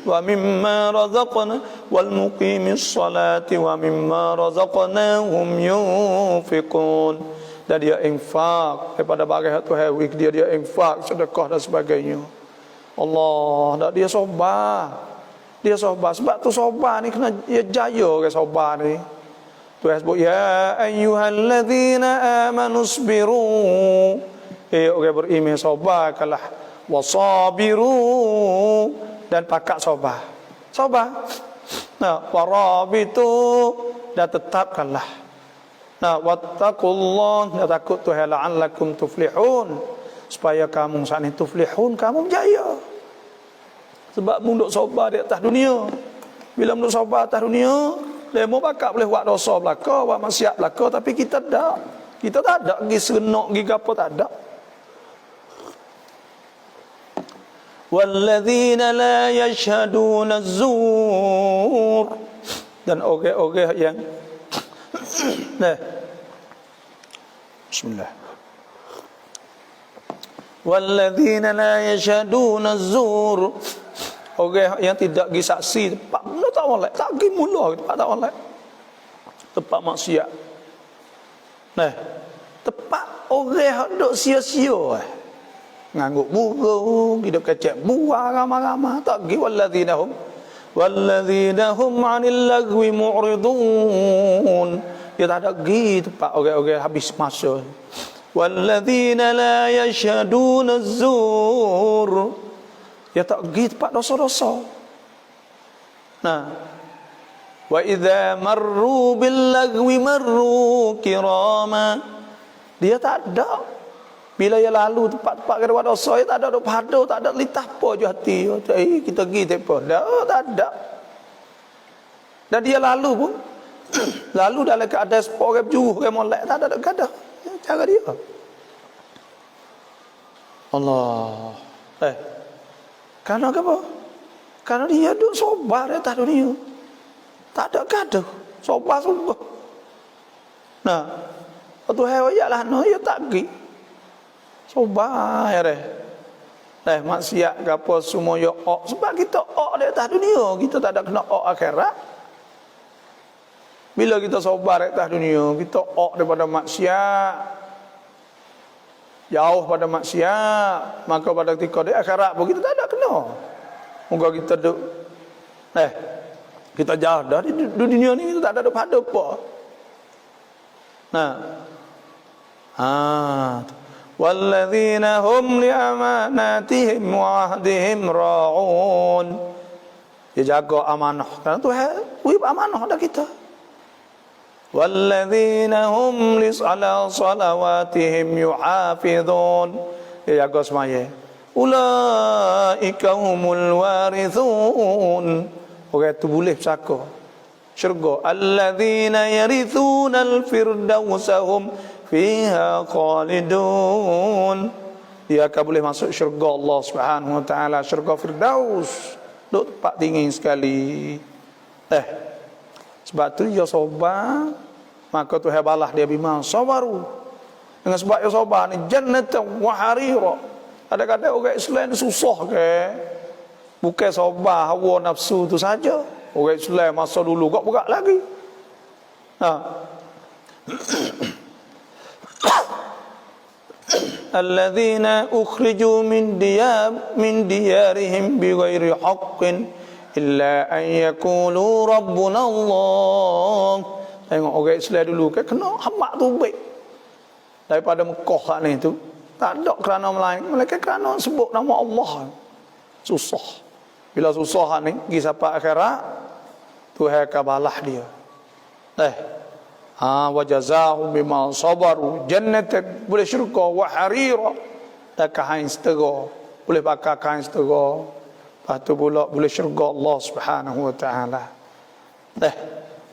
wa mimma razaqna wal muqimis salati wa mimma razaqnahum yunfiqun, dan dia infak daripada bagai Tuhan, dia infak, sedekah dan sebagainya. Allah, dan dia sabar. Dia sabar. Sebab tu sabar ni kena dia jaya ke sabar ni. Tuhan sebut ya ayyuhallazina amanu sabiru. Orang beriman sabar kalah. Wasabiru, dan pakat sabar. Sabar. Nah, warabitu, dan tetapkanlah. Nah, wattaqullah, dan takut Tuhan la'allakum tuflihun, supaya kamu saat ini tuflihun, kamu berjaya. Sebab munduk sabar di atas dunia. Bila munduk sabar atas dunia, lemo bakal boleh buat dosa belaka, buat maksiat belaka, tapi kita tak. Kita tak ada pergi serenok, pergi apa, tak ada. Walladzina la yashhaduna az-zur, dan orang-orang yang Bismillah. Walladzina la yashhaduna az-zur, orang yang tidak pergi saksi tempat mula tak molek, tak pergi mula tempat tak molek, tempat maksiat. Tempat orang duk sia-sia ngangguk burung, hidup kecek buah ramah-ramah, tak pergi. Walladzina hum 'anil lagwi mu'ridun, dia tak ada pergi tempat orang-orang habis masa. Walladzina la yashhaduna az-zur, dia tak pergi tempat dosa-dosa. Nah, wa idza marru bil lagwi marru kirama, dia tak ada. Bila ia lalu tempat-tempat kedua dosa, dia tak ada duk padu, tak ada litah apa je hati. Kita pergi tak apa. Tak ada. Dan dia lalu pun lalu dalam keadaan orang berjuruh, orang molek, tak ada gadah. Cara dia. Allah. Kerana apa? Kerana dia duduk sabar di atas dunia. Tak ada gaduh. Sabar sungguh. Nah, Tuhan ayatlah no, dia tak pergi. Sabar ya deh. Maksiat ke apa semua ya ok. Sebab kita ok di atas dunia, kita tak ada kena ok akhirat. Bila kita sabar di atas dunia, kita ok daripada maksiat, jauh pada maksiat, maka pada ketika di akhirat pun kita tak ada kena. Moga kita duk kita jauh dari dunia ni, kita tak ada pada apa. Walladzina hum li amanatihim wa ahdihim ra'un, dia jaga amanah. Kerana Tuhan wib amanah dah kita. Walladzina hum li salawatihim yuhafizun, dia jaga semaya. Ulaika humul warithun, orang itu boleh bersaka syurga. Alladzina yarithuna al-firdausa hum fiha khalidun, dia akan boleh masuk syurga Allah Subhanahu wa taala, syurga Firdaus, duduk tempat tinggi sekali. Sebab tu dia sabar, maka Tuhan balas dia bima sabaru. Dengan sebab dia sabar ni jannatan wa harira. Kadang-kadang orang Islam ni susah ke, bukan sabar hawa nafsu tu saja. Orang Islam masa dulu berat lagi. Alladzina ukhriju min diyarihim bighairi haqqin illa an yaqulu rabbuna Allah. Tengok orang Islam dulu kan kena hamak tu baik daripada Mekah ni tu. Tak ada kerana melainkan kerana sebut nama Allah. Susah. Bila susah ni pergi sampai akhirat, Tuhan akan balas dia. Wa jazaahum bima sabaru jannatan, boleh syurga, wa harira, dan kain setera, boleh pakai kain setera. Lepas tu pula boleh syurga Allah Subhanahu wa taala.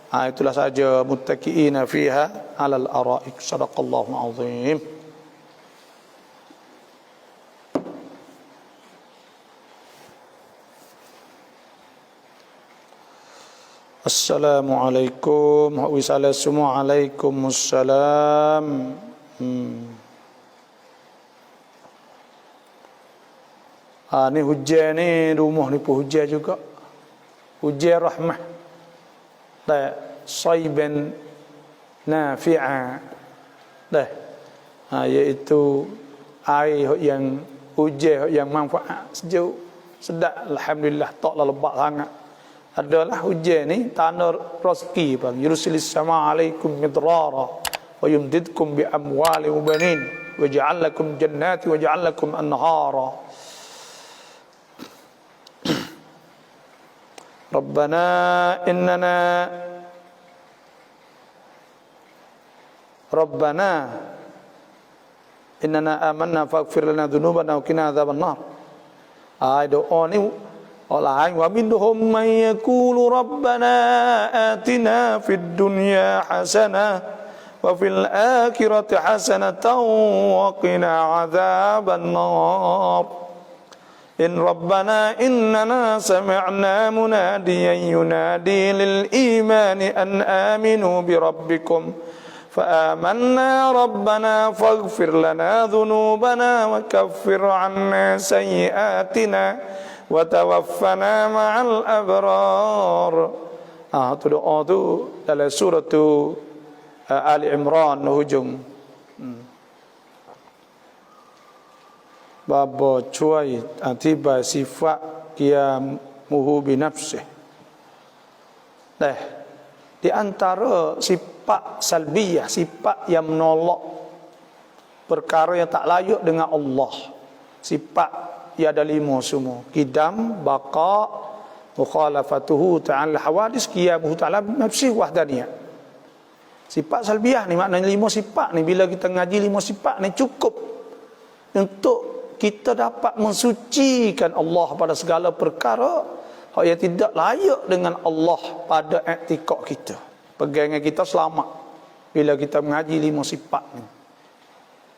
Itulah saja muttaqiina fiha 'alal araik. Shadaqallahu azim. Assalamualaikum. Waalaikumsalam. Ni hujan ni, rumah ni pun hujan juga. Hujan rahmah. Dah, sayban nafi'a. Dah. Iaitu air yang hujan yang manfaat, sejuk, sedap, alhamdulillah, taklah lebat sangat. Adalah hujan ni tanda rezeki bang. Yursilis sama alaikum midrara wa yumdidkum bi amwali wa banin wa ja'al lakum jannati wa ja'al lakum anhara. Rabbana innana amanna faghfir lana dhunubana wa qina adzabannar. Doa ni Allah wa minhum man yaqulu rabbana atina fid dunya hasanah wa fil akhirati hasanatan wa qina adzaban nar. In rabbana innana sami'na munadiyan yunadi lil imani an aminu bi rabbikum fa amanna rabbana faghfir lana dhunubana wa kaffir 'anna sayyi'atina wa tawaffana ma'al abrar. Tu doa tu dalam surah tu Ali Imran hujung. Baba cuai tiba sifat qiyamuhu bi nafsih. Di antara sifat salbiyah, sifat yang menolak perkara yang tak layak dengan Allah. Sifat ia ada 5 semua. Qidam, baqa, mukhalafatuhu ta'ala hawadis, qiyamuhu ta'ala nafsi wahdaniyah. Sifat salbiah ni maknanya 5 sifat ni. Bila kita ngaji 5 sifat ni cukup untuk kita dapat mensucikan Allah pada segala perkara yang tidak layak dengan Allah pada i'tiqad kita. Pegangan kita selamat bila kita mengaji 5 sifat ni.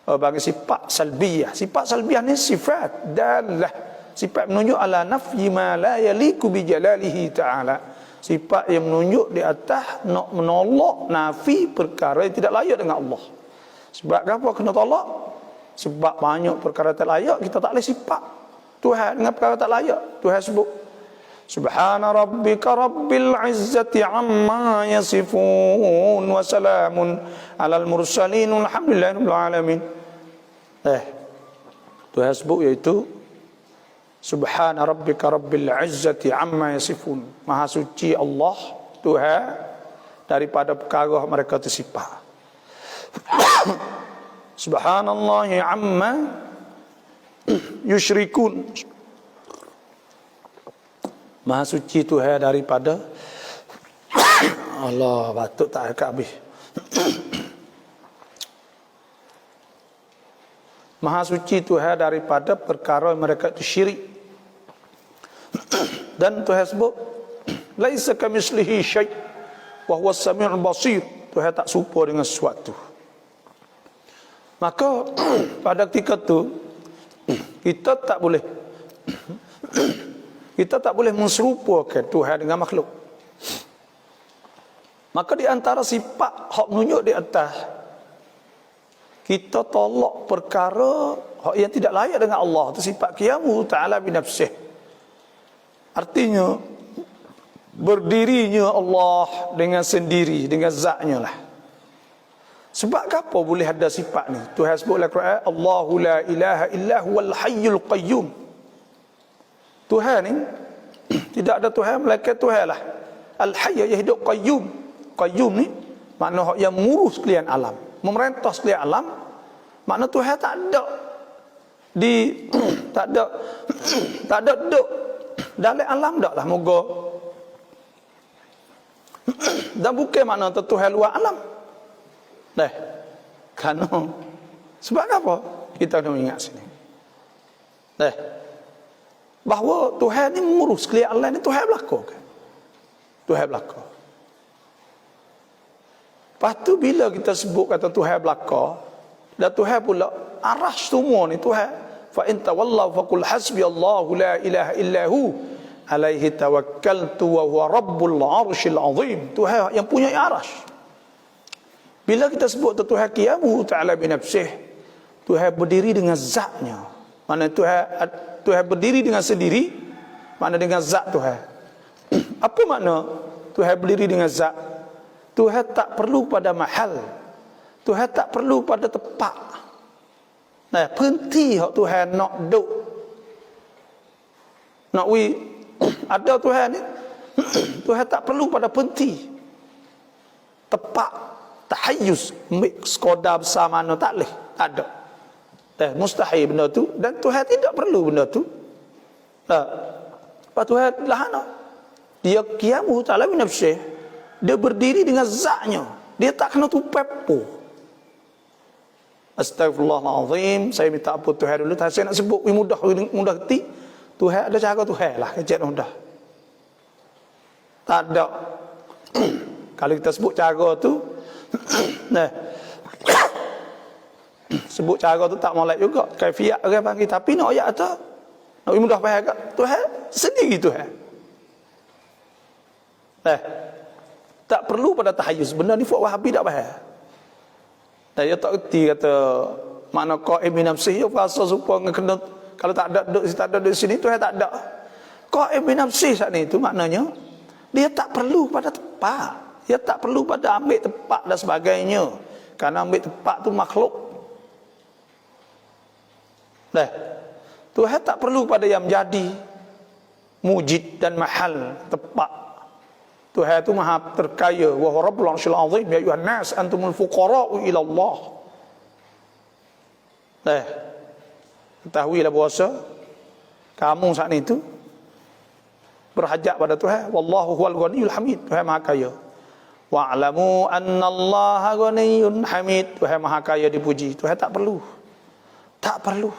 Bagi sifat salbiyah. Sifat salbiyah ni sifat dalah, sifat menunjuk ala nafyi ma la yaliku bi jalalihi ta'ala. Sifat yang menunjuk di atas nak menolak nafi perkara yang tidak layak dengan Allah. Sebab apa kena tolak? Sebab banyak perkara tak layak kita tak boleh sifat Tuhan dengan perkara tak layak. Tuhan sebut Subhana rabbika rabbil izzati amma yasifun wa salamun alal mursalin walhamdulillahi rabbil alamin. Tuhan sebut iaitu Subhana rabbika rabbil izzati amma yasifun. Maha suci Allah Tuhan daripada perkara mereka tersifat. Subhanallahi amma yusyrikun. Maha suci Tuhan daripada Allah, batuk tak habis. Maha suci Tuhan daripada perkara mereka itu syirik. Dan Tuhan sebut laisa kamislihi syai' wa huwa as-sami'ul basir. Tuhan tak serupa dengan sesuatu. Maka pada ketika itu kita tak boleh menserupakan Tuhan dengan makhluk. Maka di antara sifat hak menunjuk di atas, kita tolak perkara yang tidak layak dengan Allah. Itu sifat qiyamu ta'ala bi nafsih. Artinya berdirinya Allah dengan sendiri, dengan zatnya lah. Sebab apa boleh ada sifat ni? Tuhan sebut dalam Quran, Allahu la ilaha illa huwal hayyul qayyum. Tuhan ni tidak ada Tuhan melainkan Tuhan lah. Al-hayy yang hidup, qayyum. Qayyum ni makna yang mengurus sekalian alam, memerintah sekalian alam. Makna Tuhan tak ada tak ada duduk dalam alam dak lah moga. Dan bukan makna Tuhan luar alam. Kerana sebab apa? Kita kena ingat sini. Bahawa Tuhan ni mengurus sekalian alam ni Tuhan belaka kan? Tuhan belaka. Lepas tu bila kita sebut kata Tuhan belaka, dan Tuhan pula arash semua ni Tuhan. Fa in tawallaw faqul hasbiyallahu la ilaha illahu alaihi tawakkaltu wa huwa rabbul arsyil azim. Tuhan yang punya arash. Bila kita sebut Tuhan qiyamuhu ta'ala bi nafsih, Tuhan berdiri dengan zatnya. Mana Tuhan berdiri dengan sendiri, mana dengan zat Tuhan. Apa makna Tuhan berdiri dengan zat? Tuhan tak perlu pada mahal. Tuhan tak perlu pada tempat. Nah, penti hak Tuhan nak duk. Nak ada Tuhan ni. Tuhan tak perlu pada penti. Tempat, tahayyuz, sekadar besar mana tak boleh. Tak ada. Mustahil benda tu, dan Tuhan tidak perlu benda tu. Nah, apa Tuhan lahana? Dia qiyamuhu ta'ala bi nafsih. Dia berdiri dengan zatnya. Dia tak kena tupai po. Astagfirullahalazim. Saya minta ampun Tuhan dulu. Saya nak sebut mudah hati. Tuhan ada cara Tuhan lah. Kecil mudah. Tak ada. Kalau kita sebut cara tu, nah, sebut cara tu tak molek juga. Kaifiat orang panggil. Tapi nak ayat tu, nak mudah faham kat Tuhan sendiri Tuhan. Tak perlu pada tahayyuz. Benda ni Fuad Wahabi tak faham. Dan dia tak erti kata makna qaim bi nafsihi, fasa supaya kena, kalau tak ada duduk sini Tuhan tak ada. Qaim bi nafsihi saat ni itu maknanya dia tak perlu pada tempat. Dia tak perlu pada ambil tempat dan sebagainya. Karena ambil tempat tu makhluk. Tuhan tak perlu pada yang menjadi, mujid dan mahal, tempat. Tuhan itu maha terkaya. Wa huwa rabbul arsyil azim. Ya ayuhan nas antumul fuqara'u ila Allah. Ketahuilah bahasa kamu saat itu berhajat pada Tuhan. Wallahu huwal ghaniyul hamid. Tuhan maha kaya. Wa'lamu annallaha ghaniyyun hamid. Tuhan maha kaya dipuji. Tuhan tak perlu. Tak perlu.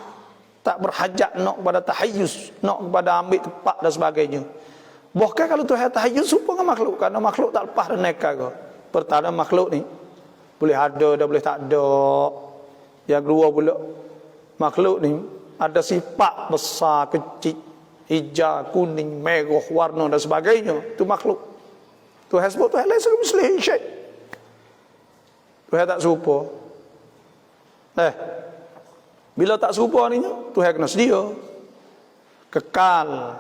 Tak berhajat nak kepada tahayyuz, nak kepada ambil tempat dan sebagainya. Bahkan kalau Tuhan tahayyuz serupa dengan makhluk, kerana makhluk tak lepas dan neka ke. Pertama makhluk ni boleh ada dan boleh tak ada. Yang kedua pula, makhluk ni ada sifat besar, kecil, hijau, kuning, merah, warna dan sebagainya. Itu makhluk. Tuhan sebut Tuhan lain semislihi syai'. Tuhan tak serupa. Bila tak serupa ni, Tuhan kena sedia. Kekal.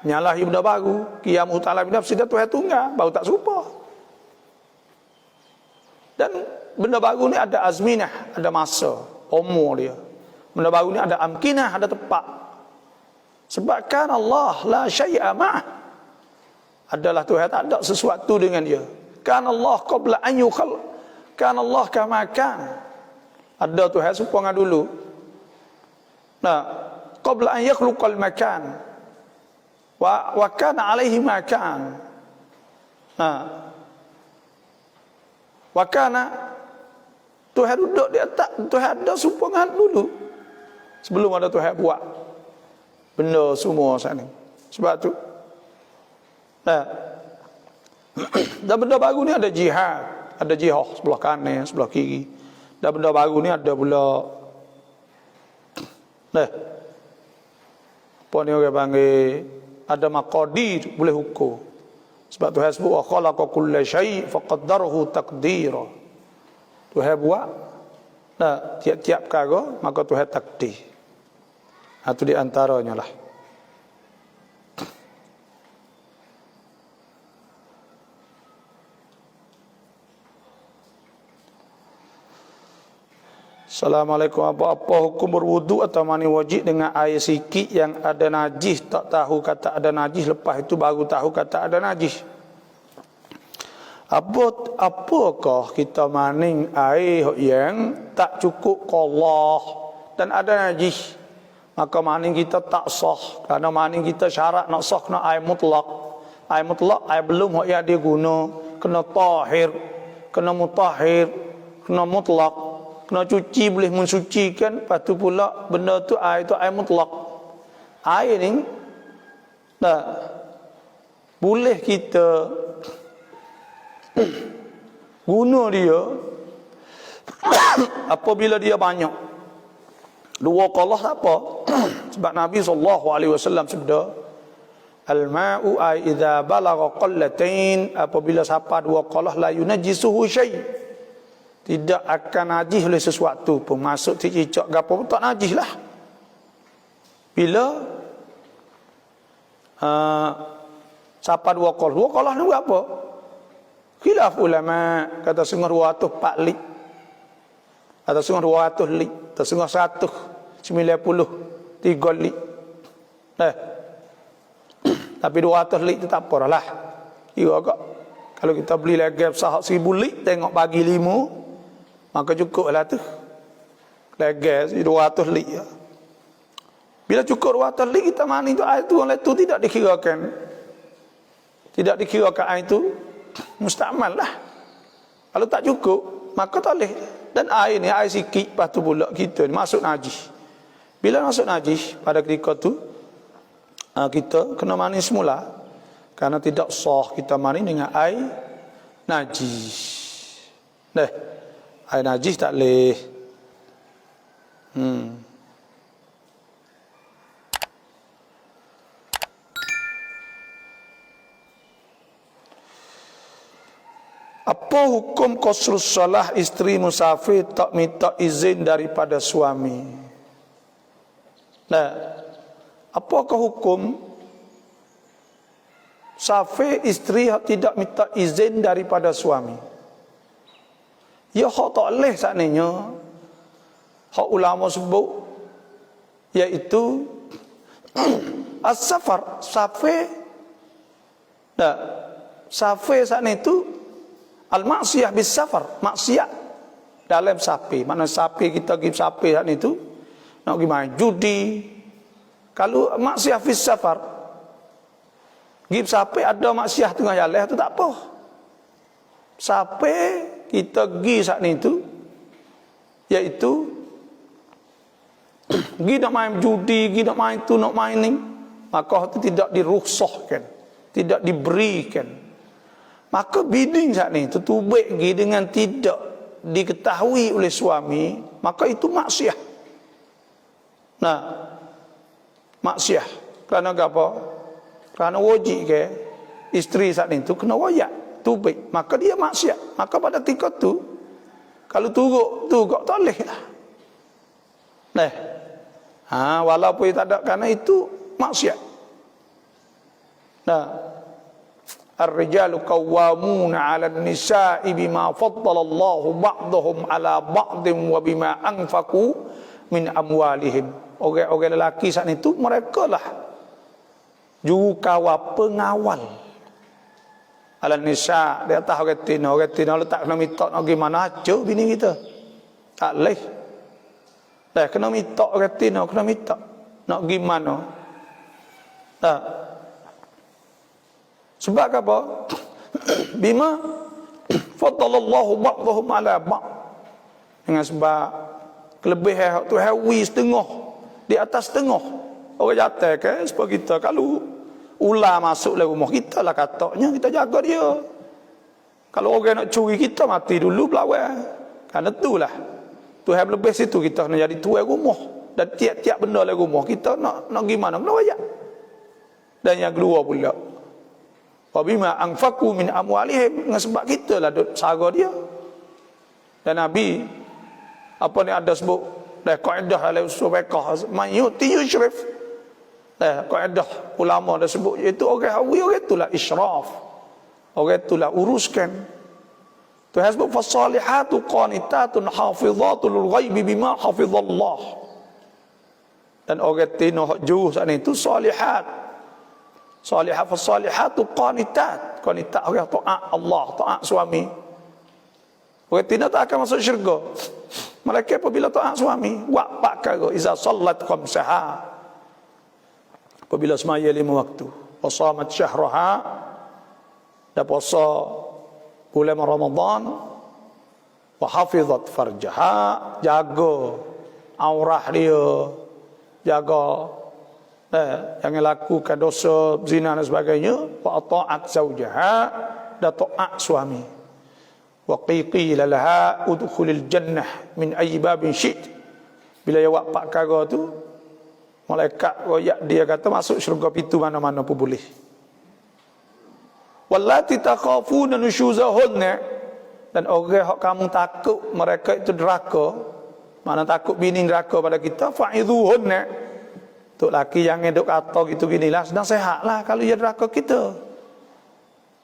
Nyalahi benda baru. Qiyamuhu ta'ala bi nafsihi, Tuhan tunggal. Baru tak serupa. Dan benda baru ni ada azminah, ada masa, umur dia. Benda baru ni ada amkinah, ada tempat. Sebabkan Allah la syai'a ma'ah. Adalah Tuhan tak ada sesuatu dengan dia. Kan Allah qabla an yukhalq. Kan Allah kama kan. Ada Tuhan supaya dulu. Qabla an yakhluqal makan. Wa kana alaihi makan. Wa kana, Tuhan duduk di atas, Tuhan ada supaya dulu. Sebelum ada Tuhan buat benda semua saat ni. Sebab tu dan benda baru ni ada jihad, ada jihad sebelah kanan, sebelah kiri. Dan benda baru ni ada pula apa ni orang panggil, ada maqadir, boleh hukum. Sebab Tuhan sebut wa khalaqa kulla syai' faqaddarahu taqdira. Tuhan buat tiap-tiap perkara, maka Tuhan takdir. Itu di antaranya lah. Assalamualaikum. Apa hukum berwudu atau mani wajib dengan air sikit yang ada najis? Tak tahu kata ada najis, lepas itu baru tahu kata ada najis. Apakah kita maning air yang tak cukup qalah dan ada najis? Maka maning kita tak sah. Kerana maning kita syarat nak sah kena air mutlak. Air mutlak, air belum yang dia guna, kena tahir, kena mutahhir, kena mutlak. Kena cuci, boleh mensucikan. Lepas tu pula benda tu air mutlak. Air ni boleh kita Guna dia apabila dia banyak. Dua qalah tak apa. Sebab Nabi SAW sabda, al-ma'u ay idza balagha qallatain, apabila sampai dua qalah la yunajjisuhu syai', tidak akan najis oleh sesuatu pun. Masuk cicak gapo pun tak najis lah. Bila sampai dua qalah ni apa? Khilaf ulama, kata setengah 204 lit, atau setengah 200 lit, atau setengah 193 lit. Tapi 200 lit tu tak apa lah. Kira agak, kalau kita beli lagi sahak 1000 lit, tengok bagi 5, maka cukup lah tu. Lagi 200 lit ya. Bila cukup 200 lit, kita mandi tu air tu, oleh tu tidak dikirakan. Tidak dikirakan air tu mustakmal lah. Kalau tak cukup, maka tak boleh. Dan air ni, air sikit, lepas tu pula kita ni masuk najis. Bila masuk najis, pada ketika tu kita kena mandi semula, karena tidak sah kita mandi dengan air najis. Air najis tak boleh. Apa hukum qasrus salah isteri musafir tak minta izin daripada suami? Apakah hukum safir isteri tidak minta izin daripada suami? Ya, hak tak boleh saknanya. Hak ulama sebut, iaitu as-safar, safir. Safir saknanya itu al-maksiyah bis safar, maksiat dalam sapi. Mana sapi kita pergi sapi saat itu nak pergi main judi. Kalau maksiat bis safar, pergi sapi ada maksiat tengah jalan tu tak apa. Sapi kita pergi saat itu, iaitu pergi nak main judi, pergi nak main tu, nak main ni, maka itu tidak dirukhsahkan, tidak diberikan. Maka biding saat ni tutubik pergi dengan tidak diketahui oleh suami, maka itu maksiat. Maksiat. Kerana apa? Kerana wajib ke isteri saat itu kena wayak tubik, maka dia maksiat. Maka pada ketika tu, kalau turuk tak boleh lah. Walaupun tak ada, kerana itu maksiat. Ar-rijalu qawwamuna 'alan nisa'i bima faddalallahu ba'dahum 'ala ba'din wa bima anfaqu min amwalihim. Orang-orang lelaki saat itu mereka lah jurukawa pengawal 'alan nisa' di atas orang tina letak kena minta nak pergi mana aja bini kita. Tak leh. Kena minta orang tina, kena minta nak pergi mana. Sebab apa? Bima faddalallahu ba'dahum 'ala ba'd. Dengan sebab kelebihan tu hawi setengah di atas setengah. Orang jatuh ke sebab kita kalau ular masuk dalam rumah kita lah katanya kita jaga dia. Kalau orang nak curi kita mati dulu berlawan. Karena itulah Tuhan lebih situ kita kena jadi tuan rumah. Dan tiap-tiap benda dalam rumah kita nak gimana kena wayak. Dan yang kedua pula, wabima anfaqu min amwalihim, dengan sebab kita lah duk sara dia. Dan Nabi apa ni ada sebut kaedah dalam usul fiqh, man yuti yushrif. Kaedah ulama dah sebut, iaitu orang hawi, orang itulah israf, orang itulah uruskan. Tuhan sebut fasalihatu qanitatun hafizatul ghaibi bima hafizallah. Dan orang tino hak jauh sana itu salihat. Salihat fasalihatu qanitat. Qanitat orang taat Allah, taat suami. Orang tino tak akan masuk syurga. Mereka apabila taat suami, wa pakar iza sallat khamsaha. Apabila semaya 5 waktu, wa shamat syahraha, dan puasa bulan Ramadan, wa hafizat farjaha, jaga aurah dia, jaga jangan lakukan dosa zina dan sebagainya, wa ta'at zaujaha, dan taat suami. Wa qila laha udkhulil jannah min ayyi babin syi'ti. Bila dia buat pak perkara tu, malaikat royak dia kata masuk syurga pintu mana-mana pun boleh. Wallati takhafuna nusyuzahunna, dan orang hak kamu takut mereka itu neraka, mana takut bini neraka pada kita, fa'idhuhunna. Tok laki yang duk kata gitu ginilah sedang sehatlah kalau dia neraka kita.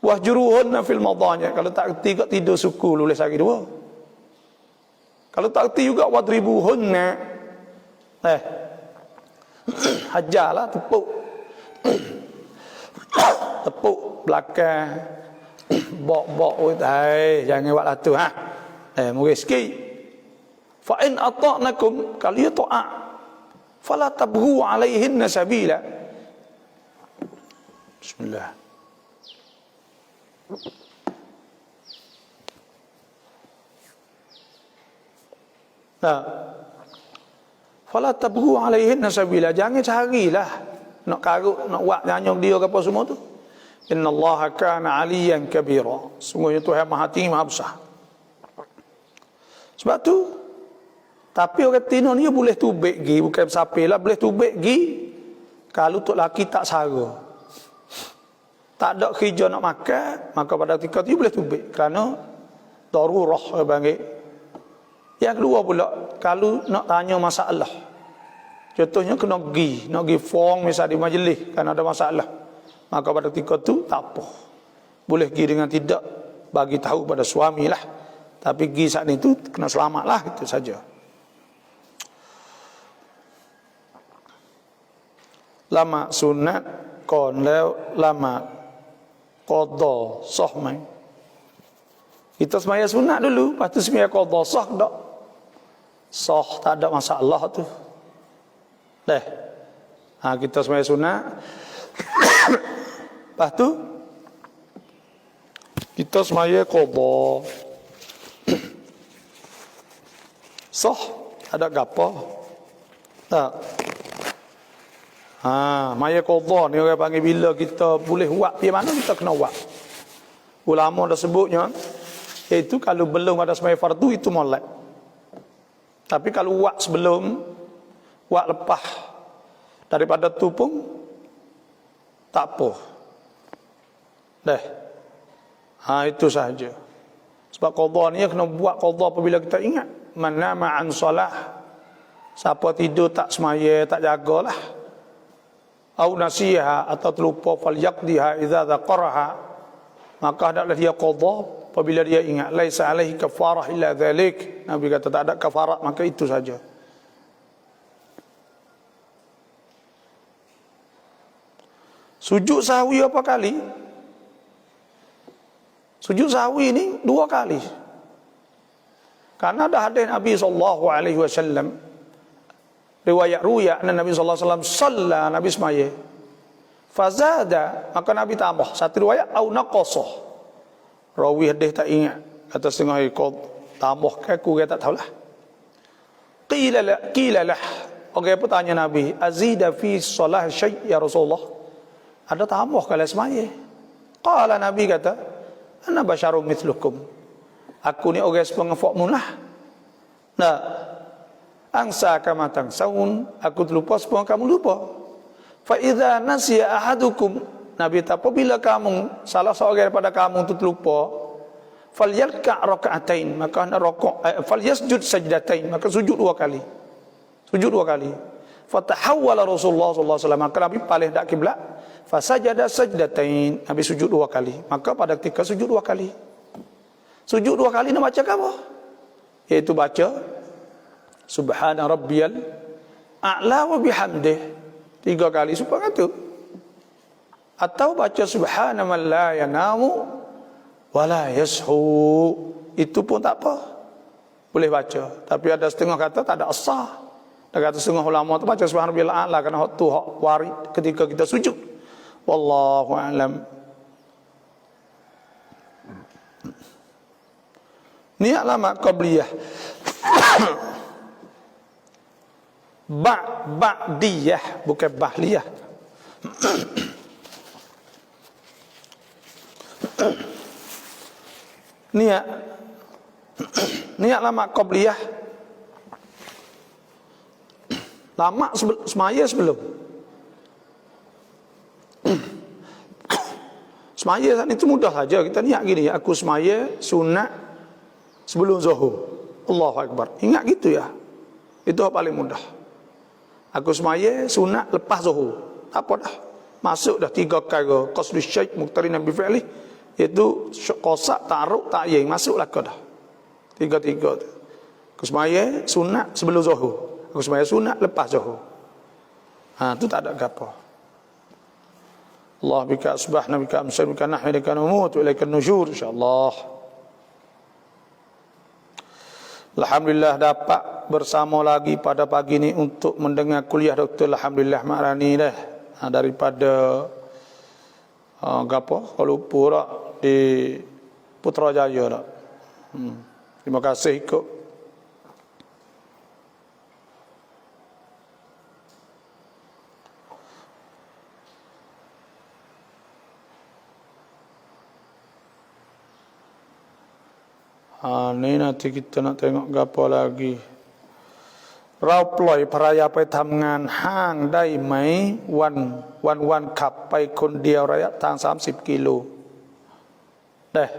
Wahjuruhunna fil madanya, kalau tak reti kok tidur suku lules hari dua. Kalau tak reti juga wadribuhunna. Hajarlah tepuk. Tepuk belakang. Bok-bok jangan buat latu ha. Murih sikit. Fa in ata'nakum, kalau dia taat, fala tabghu alaihinna sabila. Bismillah. Nah, fala tabghu alaihinna sabila, jangan carilah nak karut, nak buat nyanyong dia ke apa semua tu. Innallaha kana aliyan kabira, sungguhnya Tuhan Maha Tinggi Maha Besar. Sebab tu, tapi orang Tino ni boleh tubik gi, bukan sapilah, boleh tubik gi kalau tok laki tak sara, tak ada kerja nak makan, maka pada ketika tu boleh tubik kerana darurah panggil. Yang kedua pula, kalau nak tanya masalah, contohnya nak pergi form misal di majlis kerana ada masalah, maka pada ketika tu tak apa, boleh pergi dengan tidak bagi tahu pada suami lah, tapi pergi saat itu kena selamat lah, itu saja. Lama sunat kon leo lama qada sah mai. Kita semaya sunat dulu, lepas tu semaya qada sah tak? Sah, tak ada masalah tu. Kita semaya sunat. Lepas tu kita semaya qada. Sah, ada gapo? Tak. Maya qada ni orang panggil bila kita boleh buat pi mana kita kena buat. Ulama dah sebutnya, iaitu kalau belum ada semaya fardu itu molek. Tapi kalau buat sebelum, buat lepas daripada tu pun tak apa. Itu sahaja. Sebab qada ni kena buat qada apabila kita ingat. Man nama an solah, siapa tidur tak semaya, tak jagalah, au nasiha, atau terlupa, falyaqdiha idza dzaqaraha, maka hendaklah dia qada apabila dia ingat. Laisa alaihi kafarah illa dzalik, Nabi kata tak ada kafarat, maka itu saja. Sujud sahwi apa kali? Sujud sahwi ini 2 kali. Karena ada hadis Nabi SAW, riwayat ruya Nabi SAW salla, Nabi semaya fazada, maka Nabi tambah satu riwayat, au naqasah, rawi hadis tak ingat, kata setengah ikut tambah ke aku tak tahulah. Qila lah, orang pun tanya Nabi, azida fi salah syai' ya Rasulullah, ada tambah kala semaya? Qala, Nabi kata, ana basyarum mithlukum, aku ni orang sepengefokmu lah. Angsa kama tangsaun, aku terlupa sepeng kamu lupa. Fa idza nasiya ahadukum, Nabi kata apabila kamu, salah seorang daripada kamu itu terlupa, falyarka' raka'atain, maka hendak rakaat, falyasjud sajdatain, maka sujud 2 kali. Sujud 2 kali. Fatahawwala Rasulullah sallallahu alaihi wasallam, maka Nabi palih dak kiblat, fasajada sajdatain, Nabi sujud 2 kali. Maka pada ketika sujud 2 kali, sujud 2 kali nak baca apa? Iaitu baca Subhana rabbiyal a'la wa bihamdih 3 kali supaya itu. Atau baca Subhana man la yanamu wa la yashu, itu pun tak apa, boleh baca. Tapi ada setengah kata tak ada asah. Ada kata setengah ulama tu baca Subhana rabbiyal a'la kerana hak tu hak warid ketika kita sujud. Wallahu a'lam. Niat lama qabliyah. Ba'diyah, bukan bahliyah. Niat Niat lama qabliyah. Lama semaya sebelum. Semaya saat itu mudah saja. Kita niat gini, aku semaya sunat sebelum zuhur. Allahu Akbar. Ingat gitu ya. Itu paling mudah. Aku semaya sunat lepas zuhur. Apa dah? Masuk dah 3 kali qasdu syai' muqtarinan bi fi'li, iaitu qasak, ta'arruf, ta'yin, masuklah ke dah. 3 tu. Aku semaya sunat sebelum zuhur. Aku semaya sunat lepas zuhur. Ha, tu tak ada gapo. Allah bika asbahna bika amsayna bika nahya bika numut wa ilaikan nusyur insyaallah. Alhamdulillah dapat bersama lagi pada pagi ini untuk mendengar kuliah Dr. Alhamdulillah Makrani dah. Daripada gapo Kuala Lumpur dah, di Putrajaya dah. Terima kasih ikut. Ni nanti kita nak tengok gapo lagi. เราปล่อยภรรยาไปทำงานห้างได้ไหมวันขับไปคนเดียวระยะทาง30 kilo. Deh.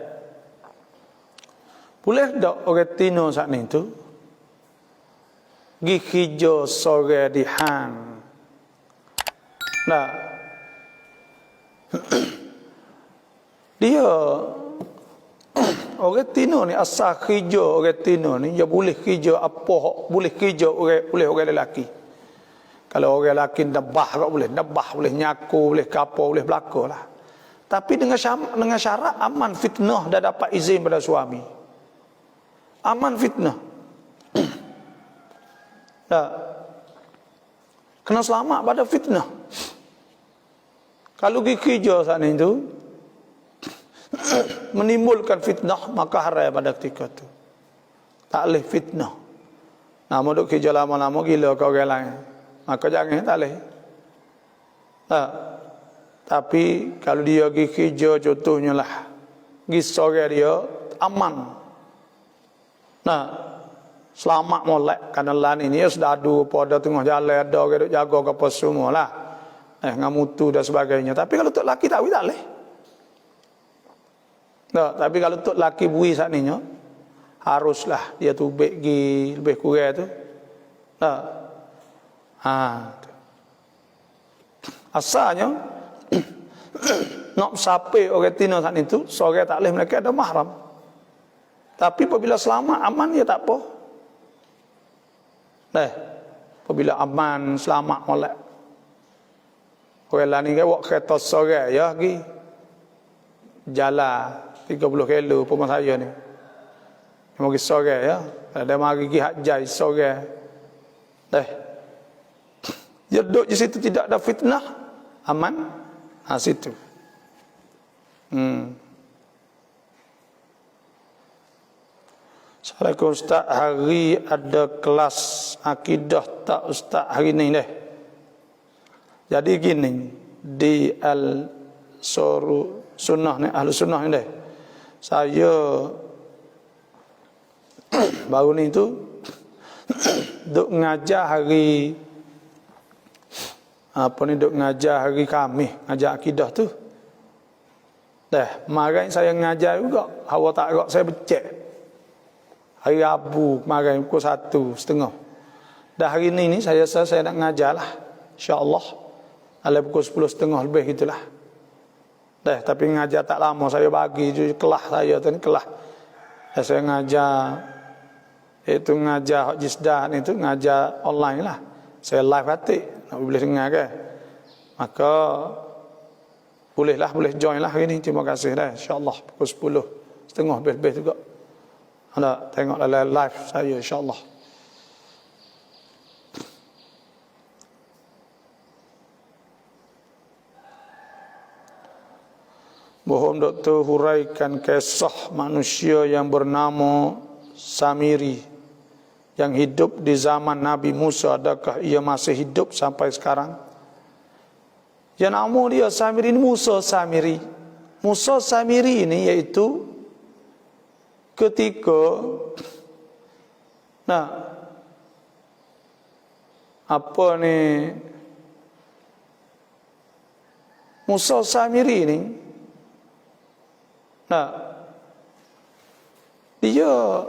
Boleh tak orang Tino saat ni tu pergi kerja sore di hang? Nah. Dia orang Tino ni asal kerja orang Tino ni dia boleh kerja apa boleh kerja orang lelaki. Kalau orang lelaki nebah tak boleh, boleh nyaku, boleh kapal, boleh belaka lah. Tapi dengan syarat aman fitnah dah dapat izin pada suami. Aman fitnah. Dah. Kena selamat pada fitnah. Kalau pergi kerja saat ni tu menimbulkan fitnah, maka haram pada ketika itu. Tak boleh fitnah. Nama duk kerja lama-lama gila kau orang lain, maka jangan, tak boleh. Tapi kalau dia pergi kerja contohnya lah, pergi sore dia aman. Nah, selamat molek kerana lan ini sudah adu pada tengah jalan ada orang duk jaga apa semua lah. Ngamutu dan sebagainya. Tapi kalau untuk lelaki tak boleh. No, tapi kalau untuk laki bui saat ni haruslah dia tu lebih kurang tu. No. Asalnya nak sampai orang Tino saat itu sore tak boleh, mereka ada mahram. Tapi apabila selamat aman ya tak apa. Apabila aman selamat molek. Orang lain ke buat kereta sore ya pergi jalan 30 kilo rumah saya ni. Mari sore ya. Ada mari pergi hajai sore. Dia duduk di situ tidak ada fitnah, aman. Situ. Assalamualaikum Ustaz, hari ada kelas akidah tak Ustaz hari ni deh? Jadi gini, di sunnah ni, ahlu sunnah ni deh. Saya baru ni tu duk ngajar hari duk ngajar hari Khamis, ngajar akidah tu. Kemarin saya ngajar juga, hawa tak agak saya becek. Hari Rabu kemarin pukul 1:30. Dah hari ni saya nak ngajar lah, insya-Allah. Ada pukul 10:30 lebih gitulah. Tapi ngajar tak lama, saya bagi kelas saya tu ni kelas. Saya ngajar itu ngajar jisdah ni tu ngajar online lah. Saya live hati, nak boleh dengar ke? Maka boleh join lah hari ni. Terima kasih dah, insya-Allah pukul 10:30 lebih juga. Anda tengok live saya insya-Allah. Mohon doktor huraikan kisah manusia yang bernama Samiri yang hidup di zaman Nabi Musa. Adakah ia masih hidup sampai sekarang? Yang nama dia Samiri ini Musa Samiri. Musa Samiri ini iaitu ketika apa ni Musa Samiri ni dia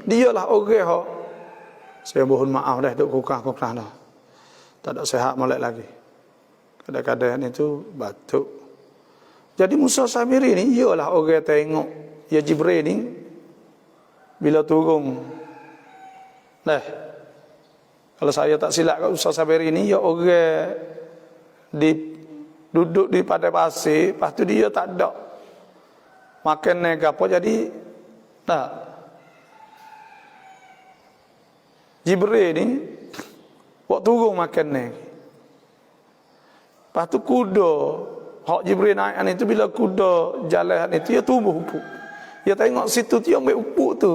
dialah orang saya mohon maaf dah duk kukah dah. Tak ada sihat molek lagi. Kadang-kadang itu batuk. Jadi Musa Samiri ni ialah orang tengok ya Jibril ni bila turun. Kalau saya tak silap kat Musa Samiri ni ya orang duduk di padang pasir, lepas tu dia tak ada makan ni ke apa, jadi Jibril ni buat turun makan ni. Lepas tu kuda hak Jibril naik itu, bila kuda jalan itu, dia tumbuh upuk. Dia tengok situ dia ambil upuk tu.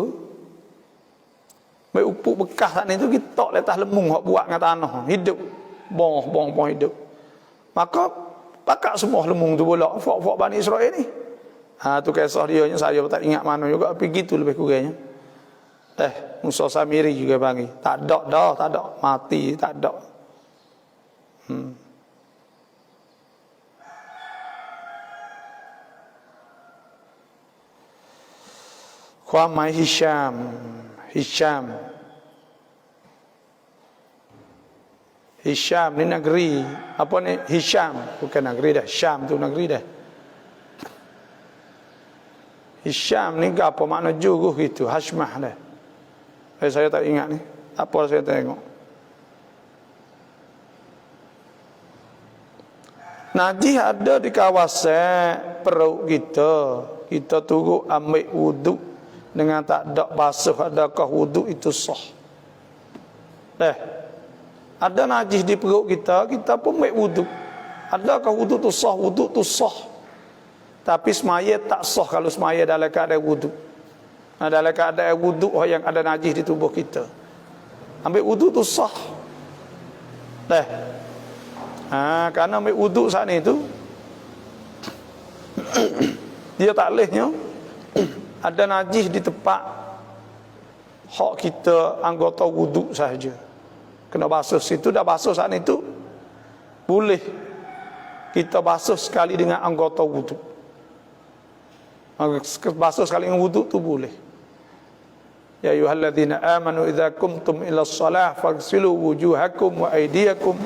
Ambil upuk bekas ni tu, kita tak letak lemung hak buat dengan tanah. Hidup. Bong hidup. Maka pakak semua lemung tu bolak. Fok-fok Bani Israel ni. Tu kisah dia. Saya tak ingat mana juga. Tapi gitu lebih kurangnya. Musa Samiri juga panggil. Tak ada dah. Tak ada. Mati. Tak ada. Kuamai Hisham ni negeri. Apa ni? Hisham. Bukan negeri dah. Syam tu negeri dah. Hisham ni apa makna juruh gitu. Hashmah dah. Saya tak ingat ni. Apa saya tengok. Najis ada di kawasan perut kita. Kita turut ambil wuduk dengan tak ada basuh, adakah wuduk itu sah? Ada najis di perut kita, kita pun ambil wuduk. Adakah wuduk tu sah? Wuduk tu sah. Tapi semaya tak sah kalau semaya dalam keadaan wuduk. Dalam keadaan wuduk yang ada najis di tubuh kita. Ambil wuduk tu sah. Kerana ambil wuduk saat ni tu dia tak bolehnya ada najis di tempat hak kita anggota wuduk sahaja. Kena basuh situ, dah basuh saat itu boleh kita basuh sekali dengan anggota wuduk. Basuh sekali dengan wuduk tu boleh. Ya ayyuhalladzina amanu idza qumtum ila shalah faghsilu wujuhakum wa aydiyakum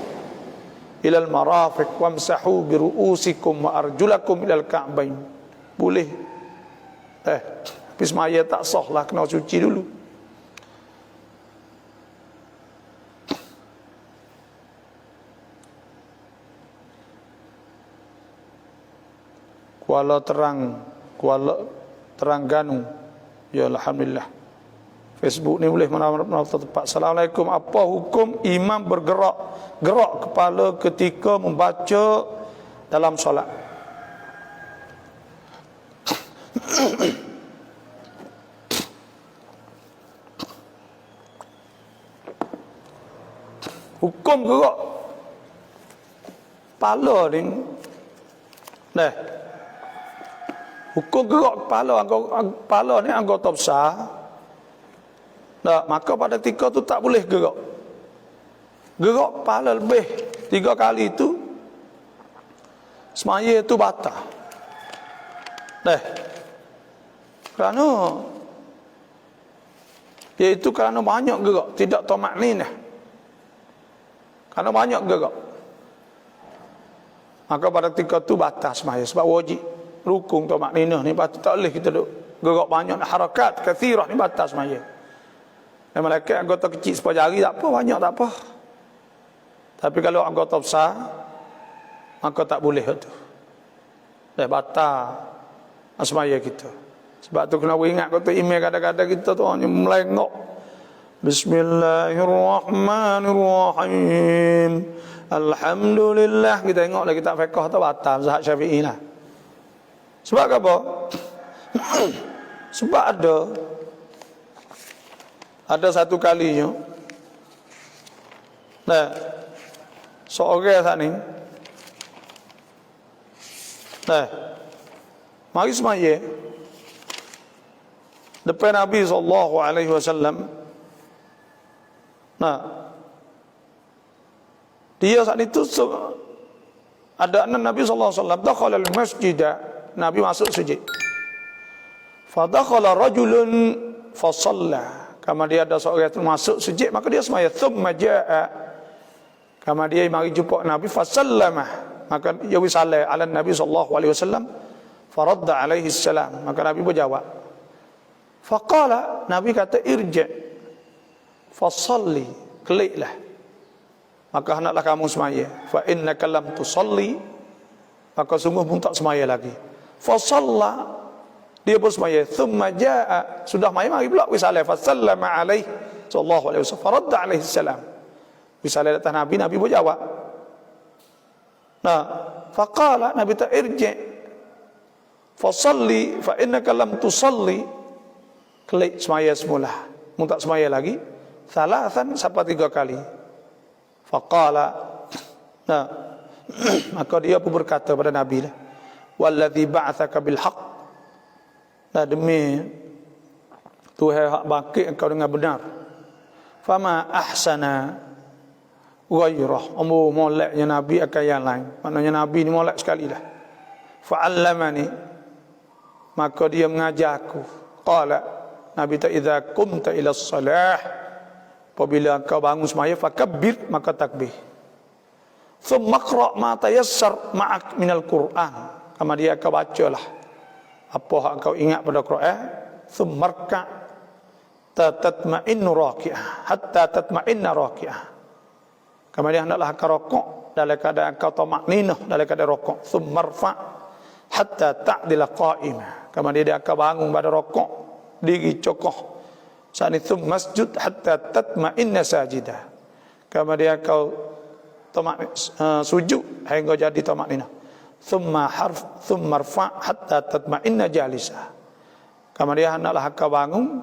ila al-marafiq wamsahu bi ru'usikum wa arjulakum ila al-ka'bain. Boleh. Tapi semaya tak sah lah, kena cuci dulu. Kuala Terengganu. Ya alhamdulillah. Facebook ni boleh mana-mana tempat. Assalamualaikum. Apa hukum imam gerak kepala ketika membaca dalam solat? Hukum gerak kepala ni hukum gerak kepala ni anggota besar. Maka pada ketika tu tak boleh gerak kepala lebih 3 kali itu semaya itu batal. Kerana iaitu kerana banyak gerak, tidak tamakninah. Kerana banyak gerak, maka pada ketika tu batal semaya. Sebab wajib rukun tamakninah ni batal, tak boleh kita duk gerak banyak, harakat kathirah ni batal semaya. Dan malaikat anggota kecil separuh jari tak apa, banyak tak apa. Tapi kalau anggota besar, maka tak boleh tu. Batal semaya kita. Sebab tu kena ingat kata email kadang-kadang kita tu hanya melengok. Bismillahirrahmanirrahim. Alhamdulillah. Kita tengok lagi tak fiqh tu batal mazhab Syafi'i lah. Sebab apa? Sebab ada satu kalinya seorang saat ni Nah, mari semaya depan Nabi sallallahu alaihi wasallam. Nah, dia saat itu ada anak Nabi sallallahu alaihi wasallam dakhala al-masjid, Nabi masuk masjid. Fa dakhala rajulun fa shalla. Kama dia ada seorang yang masuk masjid, maka dia semaya. Thumma jaa, kama dia mari jumpa Nabi fa sallama, maka dia salam ala Nabi sallallahu alaihi wasallam. Fa radda alaihi salam, maka Nabi berjawab. Fa qala, Nabi kata irji' fa shalli, keliklah, maka hendaklah kamu semaya. Fa innaka lam tusalli, maka sungguh pun tak semaya lagi. Fa shalla, dia pun semaya. Thumma jaa, sudah mari pula wisala. Fa sallama alaihi sallallahu alaihi wasallam. Fa radda alaihi salam, wisala datang Nabi, Nabi berjawab. Nah, fa qala, Nabi ta irji' fa shalli fa innaka lam tusalli, kelik semaya semula, mun tak semaya lagi. Thalathan, sampai 3 kali. Faqala, nah, maka dia pun berkata pada Nabi lah, walladzi ba'atsaka bil haqq, nah demi Tuhan hak bangkit engkau dengan benar. Fama ahsana ghairah, moleknya Nabi akan yang lain, maknanya Nabi ni molek sekali lah. Fa'allamani, maka dia mengajar aku. Qala, Nabi ta idza qumta ila shalah, apabila engkau bangun semaya, fakabbir, maka takbir. Thumma qra' ma tayassar ma'ak minal Qur'an, kama dia kau bacalah apa hak kau ingat pada Quran. Thumma rka' tatma'innu raki'ah hatta tatma'inna raki'ah, kama dia hendaklah kau rukuk dalam keadaan kau tamakninah dalam keadaan rukuk. Thumma rfa' hatta ta'dila qa'imah, kama dia kau bangun pada rukuk diri cokoh. Saat itu masjud hatta tatma'inna sajidah, kama dia kau sujud hingga jadi tamakninah. Thumma rfa' hatta tatma'inna jalisah, kama dia hendaklah kau bangun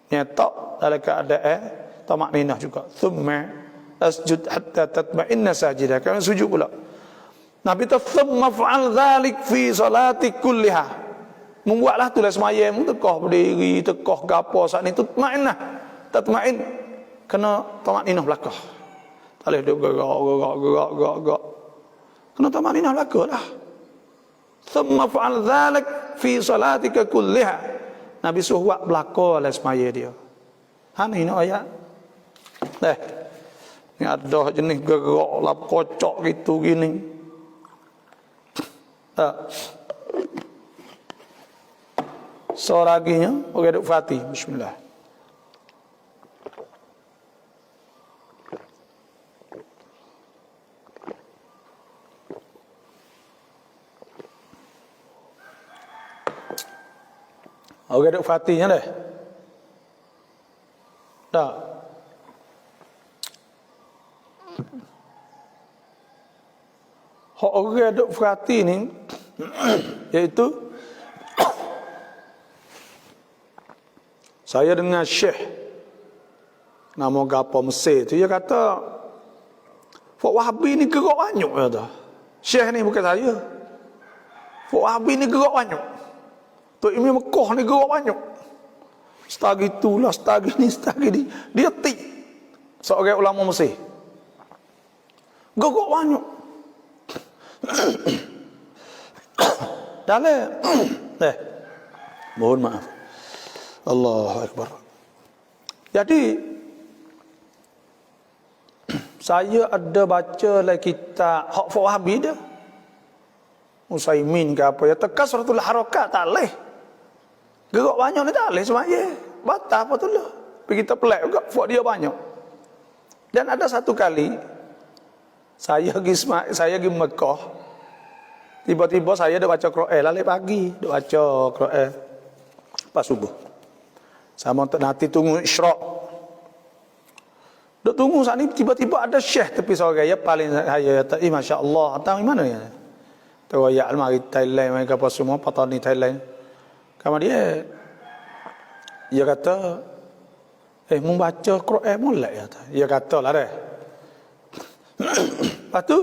nyetok dalam keadaan tamakninah juga. Thumma asjud hatta tatma'inna sajidah, kama sujud pula. Nabi ta thumma fa'al dhalik fi salati kulliha, membuatlah tulis semaya mu tekoh berdiri, tekoh gapo saat ni tatma'inah, tatma'in, kena tamakninah belakang. Tak boleh duk gerak. Kena tamakninah belakang lah. Thumma fa'al dhalik fi salatika kulliha, Nabi suruh buat belakang oleh semaya dia. Ni ayat. Ni ada jenis gerak lah kocok gitu gini. So laginya, okey duk Fatih. Bismillah. Okey duk Fatihnya deh. Dah. Hak okey duk Fatih ni iaitu saya dengan Syekh nama gapo Mesir tu, dia kata Fok Wahabi ni gerak banyak, kata Syekh ni, bukan saya. Fok Wahabi ni gerak banyak, Tok Imam Mekah ni gerak banyak. Setagi itulah, setagi ni. Dia tik seorang ulama Mesir, gerak banyak. Dalam mohon maaf, Allahu Akbar. Jadi saya ada baca lagi kitab hak Wahabi dia, Usaimin ke apa ya, tekas suratul harakat tak leh. Gerak banyak ni tak leh semaya. Batal apa tu lah. Pergi kita pelik juga fak dia banyak. Dan ada satu kali saya pergi Mekah, tiba-tiba saya dah baca Quran lah pagi, dah baca Quran pas subuh. Sama nanti tunggu isyraq. Duk tunggu saat ni tiba-tiba ada syekh tepi seorang ya paling saya kata, masya-Allah, tahu mana ya? Tahu ya almari Thailand mereka apa semua patani Thailand. Kamu dia kata membaca Quran molek ya. Dia kata lah deh. Lepas tu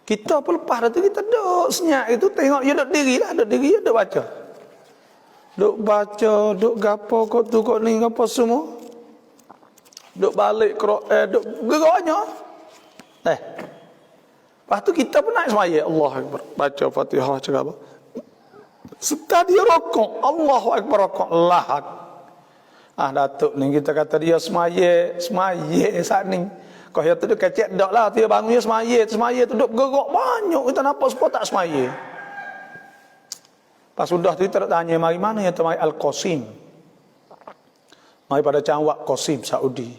Kita pun lepas tu kita duduk senyap itu tengok dia duduk diri lah, duduk diri duduk baca. Duduk baca, duduk gapo kau tu kau ni apa semua. Duduk balik Quran, duduk geraknya. Lepas tu kita pun naik semaya. Allah Akbar. Baca Fatihah cakap apa? Setelah dia rokok, Allahu Akbar rokok. Lahak. Datuk ni kita kata dia semaya saat ni. Kau yang tu dia kecek dak lah, dia bangun dia semaya tu duduk bergerak banyak, kita nampak semua tak semaya. Pas sudah tu kita tanya mari mana yang temai Al-Qasim. Mari pada Cangwak Qasim Saudi.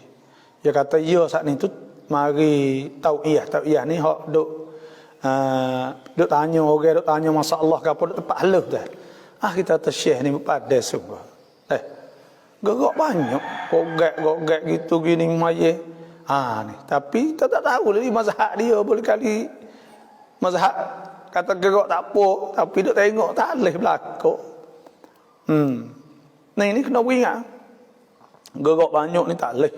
Dia kata ya saat ni tu mari tauiyah ni hok duk tanya orang, duk tanya masalah ke apa duk tempat halus dah. Kita kata Syekh ni pada sungguh. Gerak banyak, gogak gitu gini maya. Ni tapi kita tak tahu lagi mazhab dia boleh kali mazhab kata gerak tak apa tapi duk tengok tak boleh berlaku. Ni kena ingat. Gerak banyak ni tak boleh.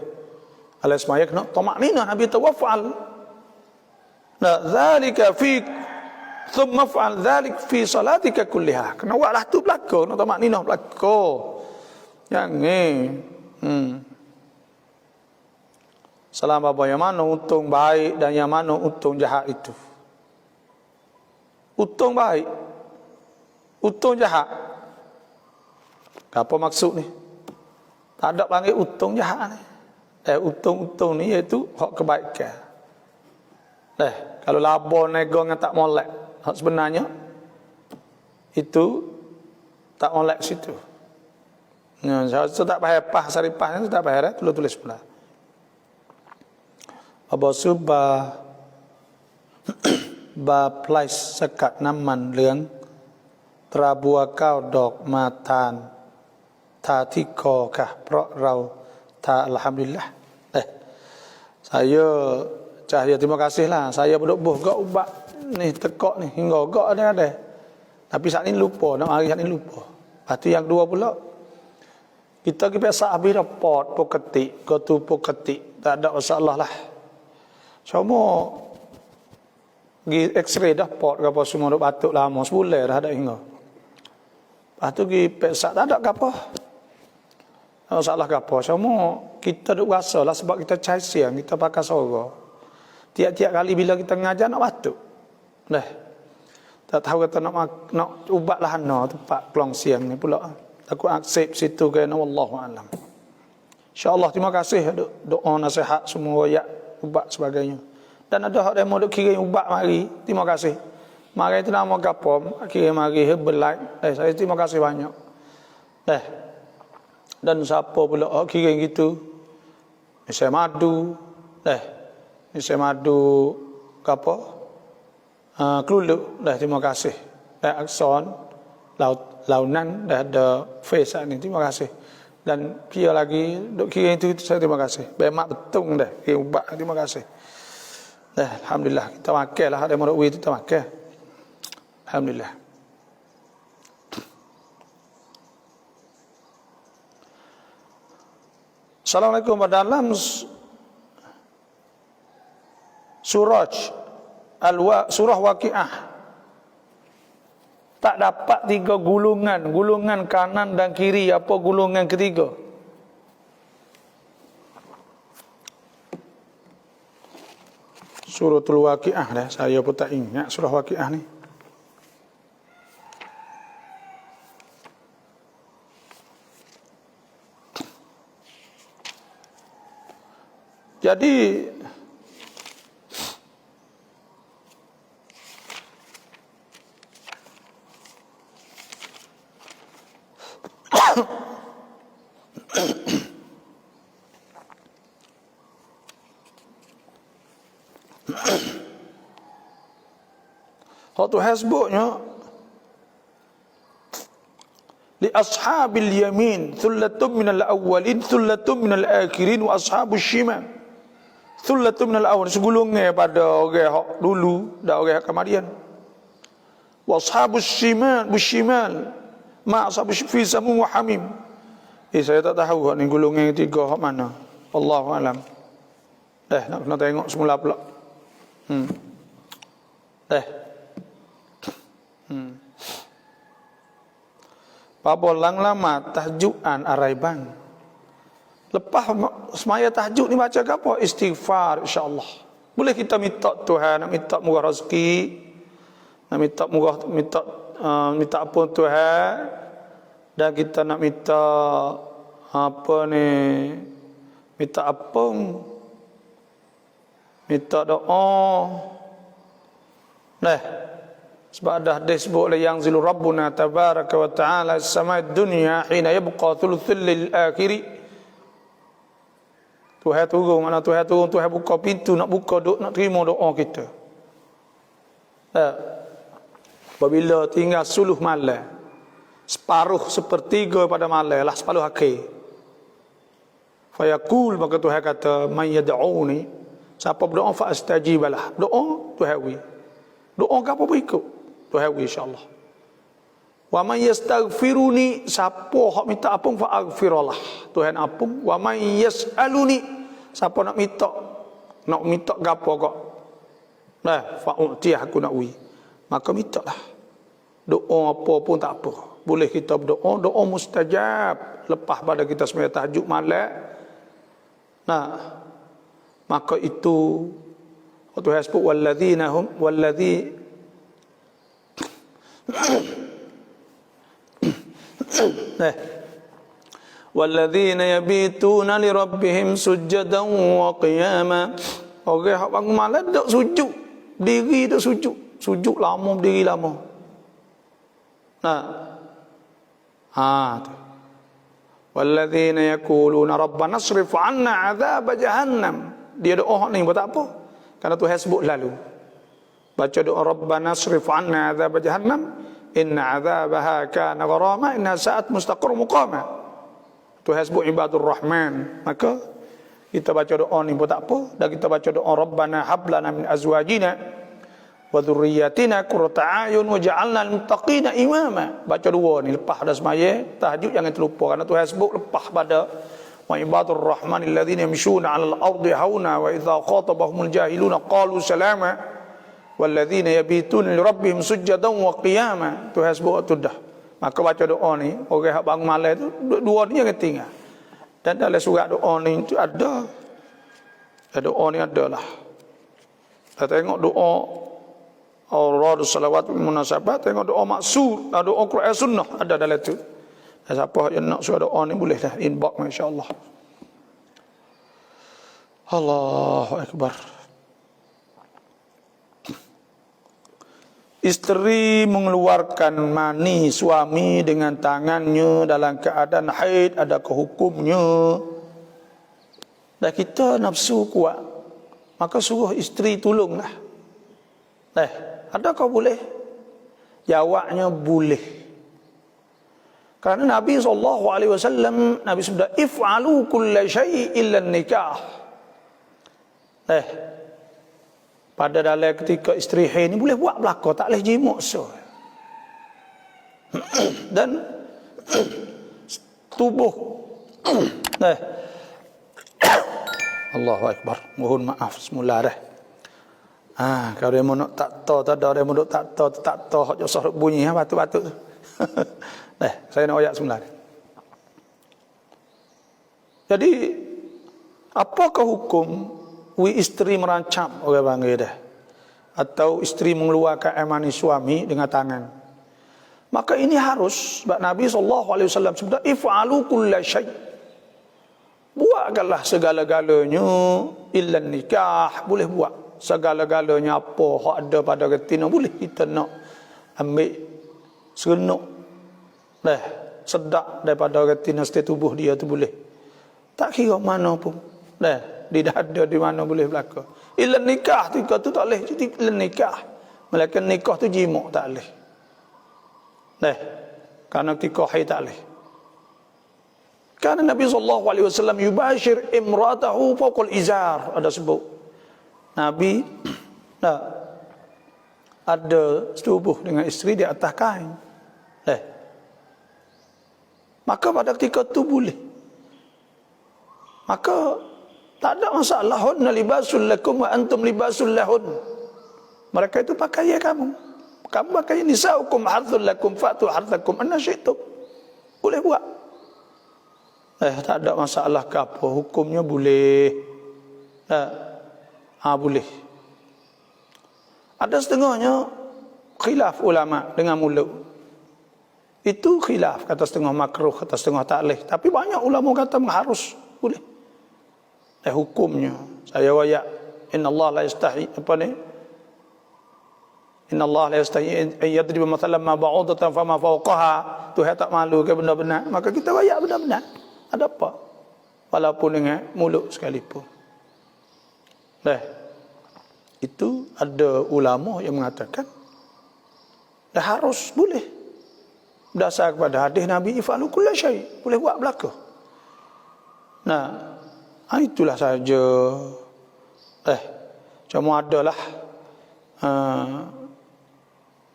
Alai semaya kena tamakninah Nabi tawafal. Zalika fi thumma fa'al dhalik fi salatika kulliha. Kena buatlah tu berlaku, kena tamakninah berlaku. Yang ni salam apa yang mana untung baik dan yang mana untung jahat itu. Untung baik, untung jahat. Apa maksud ni? Tak ada panggil untung jahat ni. Untung ni iaitu hak kebaikan. Kalau laba nego yang tak molek, hak sebenarnya itu tak molek situ. Saya tak payah saripah ni tak payah tulis pula. Apa subah ba place sekat naman เหลืองตราบัว9 ดอกมาทานทาที่คอค่ะเพราะเราทาอัลฮัมดุลิลละห์ saya cahaya terima kasih lah saya berdoa gak ubat ni tekok ni hingga gak ada tapi saat ni lupa nak hari saat ni lupa. Lepas tu yang kedua pula kita biasa habis report poketik go tu poketik tak ada masalah lah. Cuma pergi x-ray dah pot ke apa semua duk batuk lama sebulan dah ada hingga. Lepas tu pergi periksa tak ada ke apa. Masalah ke apa. Cuma kita duk rasa lah sebab kita cai siang, kita pakai suara. Tiap-tiap kali bila kita ngajar nak batuk. Tak tahu kata nak ubat lah tempat peluang siang ni pula. Takut aksep situ ke wallahu alam. InsyaAllah terima kasih doa nasihat semua ayat ubat sebagainya. Dan ada hak demo duk kirim ubat mari, terima kasih. Mari itu nama gapom, kirim mari Herbalife. Saya terima kasih banyak. Dan siapa pula hak kirim gitu? Saya madu. Saya madu apa? Kelulu. Terima kasih. Akson launan dah ada face ni, terima kasih. Dan kira lagi duk kira itu saya terima kasih. Bemak betul dah kirim ubat, terima kasih. Alhamdulillah kita makan lah ada modal kita makan. Alhamdulillah. Assalamualaikum. Dalam surah Waqiah tak dapat 3 gulungan kanan dan kiri, apa gulungan ketiga? Suratul Waqiah dah, saya pun tak ingat surah Waqiah ni. Jadi waktu hasbuknya li ashabil yamin thullatun minal awwalin thullatun minal akhirin wa ashabus shimal thullatun minal awwalin, segulungnya pada orang hak dulu dan orang hak kemudian. Wa ashabus shimal bushimal ma ashabus fi samum wa hamim. Saya tak tahu hak ni gulungan ketiga hak mana. Wallahu alam. Nak kena tengok semula pula. Pabolang lama tahjudan araiban. Lepas semaya tahajud ni baca apa? Istighfar insya-Allah. Boleh kita minta Tuhan, nak minta murah rezeki, nak minta murah, minta ampun Tuhan, dan kita nak minta apa ni? Minta ampun, minta doa. Nah, sebab ada hadis sebut yang zilu Rabbuna tabaraka wa ta'ala as-sama'id dunya hina yabqa thuluthul lil akhiri. Tuhan turun, mana Tuhan turun, Tuhan buka pintu nak buka nak terima doa kita. Apabila tinggal suluh malam, separuh sepertiga pada malam lah, separuh akhir. Fayaqul, maka Tuhan kata, man yad'uni, siapa berdoa fa astajibalah. Doa Tuhan wi. Doa apa pun ikut Tuhan wi insya-Allah. Wa man yastaghfiruni, siapa hak minta ampun fa aghfirullah, Tuhan ampun. Wa man yas'aluni, siapa nak minta gapo kok, nah fa u'tiyah, aku nak wi, maka mintalah. Doa apa pun tak apa, boleh kita berdoa, doa mustajab lepas pada kita sembahyang tahajud malam. Nah, maka itu Tuhan sebut walladzina hum walladzina yabituna li rabbihim sujadan wa qiyama. Orang hak bangun malam duk sujud, diri duk sujud lama, berdiri lama. Tu. Walladzina yaquluna rabbana asrif 'anna 'adzab jahannam. Dia doa ni buat apa? Karena Tuhan sebut lalu. Baca doa rabbana asrif 'anna 'adzab jahannam inna 'adzabaha kana gharama inna sa'at mustaqarr muqama. Tuhan sebut ibadur rahman. Maka kita baca doa ni pun tak apa, dan kita baca doa rabbana hab lana min azwajina wa dhurriyyatina qurrata a'yun waj'alna lil muttaqina imama. Baca dua ni lepas dah sembahyang tahajud, jangan terlupa, kerana Tuhan sebut lepas pada wa ibadur rahman alladhina yamshuna 'alal ardi hauna wa idza khatabahumul jahiluna qalu salama walladzina yabituna li rabbihim sujadan wa qiyama. Tuhan sebut tu dah. Maka baca doa ni, orang yang bangun malam tu, dua ni jangan tinggal. Dan dalam surat doa ni tu ada. Doa ni adalah. Kita tengok doa Allah salawat munasabat, tengok doa maksud, doa Quran sunnah ada dalam tu. Dan siapa yang nak surat doa ni boleh dah inbox insya-Allah. Allahu akbar. Isteri mengeluarkan mani suami dengan tangannya dalam keadaan haid, adakah hukumnya? Dan kita nafsu kuat, maka suruh isteri tolonglah. Adakah boleh? Jawabnya boleh. Kerana Nabi SAW, Nabi sudah if'alu kulla syai' illa nikah. Pada dalam ketika isteri haid ni boleh buat belaka, tak boleh jimuk so. Dan tubuh Allahu akbar, mohon maaf semula dah. Kalau dia nak tak tahu, tak ada dia nak tak tahu hak josah bunyi batuk-batuk tu. Saya nak ayat semula. Jadi apakah hukum isteri merancap, orang panggil dah, atau isteri mengeluarkan air mani suami dengan tangan? Maka ini harus, sebab Nabi SAW sebut if'alu kulla syai', buatkanlah segala-galanya illa nikah. Boleh buat segala-galanya, apa hak ada pada retina boleh kita nak ambil serenuk sedap daripada retina setiap tubuh dia tu boleh, tak kira mana pun di dada di mana boleh berlaku. Illa nikah tu tak boleh. Jadi illa nikah, melainkan nikah tu jimuk tak boleh. Kerana ketika haid tak boleh. Kerana Nabi SAW yubashir imratahu fawqal izar, ada sebut Nabi ada setubuh dengan isteri di atas kain. Maka pada ketika tu boleh. Maka tak ada masalah. Hunna libasul lakum wa antum libasul lahun. Mereka itu pakai ya kamu. Kamu pakai nisaukum harthul lakum fa'tu harthakum anna syi'tum. Boleh buat. Tak ada masalah ke apa. Hukumnya boleh. Boleh. Ada setengahnya khilaf ulama dengan mulut. Itu khilaf, kata setengah makruh, kata setengah tak boleh. Tapi banyak ulama kata harus, boleh. Hukumnya saya wayak innallaha la yastahi apa ni? Innallaha la yastahi an yadriba mathalan ma ba'udatan fama fawqaha. Tuhan tak malu ke benar-benar, maka kita wayak benar-benar. Ada apa? Walaupun dengan mulut sekalipun. Itu ada ulama yang mengatakan harus, boleh. Berdasar kepada hadis Nabi if'alu kulla syai', boleh buat belaka. Itulah saja. Cuma adalah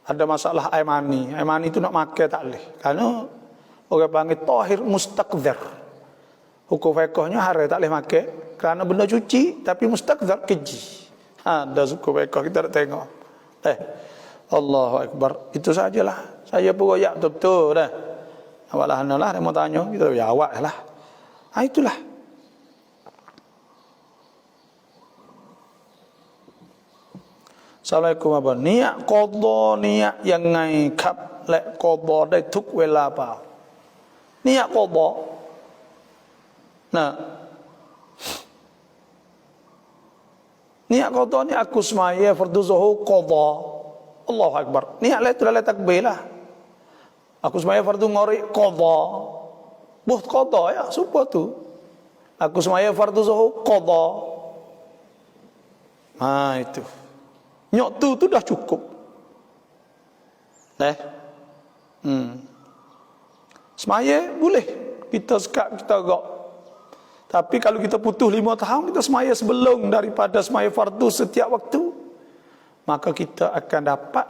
ada masalah air mani. Air mani itu nak makan tak boleh. Kerana orang panggil tahir mustaqdzir. Hukum fiqhnya haram tak boleh makan kerana benda cuci, tapi mustaqdzir keji. Ada hukum fiqh kita nak tengok. Allahu akbar. Itu sajalah. Saya pun royak betul-betul dah. Awaklah analah dia mau tanya, kita ya awak lah. Itulah. Assalamualaikum abang. Niat qada, niat yang ngai kap lek qadaได้ทุกเวลาเปล่า Niat qada. Niat qada ni aku semaya fardu zuhur qada. Allahu akbar. Niat lah itu adalah takbir lah. Aku semaya fardu ngori qada. Buh qada ya, supaya tu. Aku semaya fardu zuhur qada. Itu. Nyok tu dah cukup. Semaya boleh. Kita sekat, kita gak. Tapi kalau kita putus 5 tahun, kita semaya sebelum daripada semaya fardu setiap waktu, maka kita akan dapat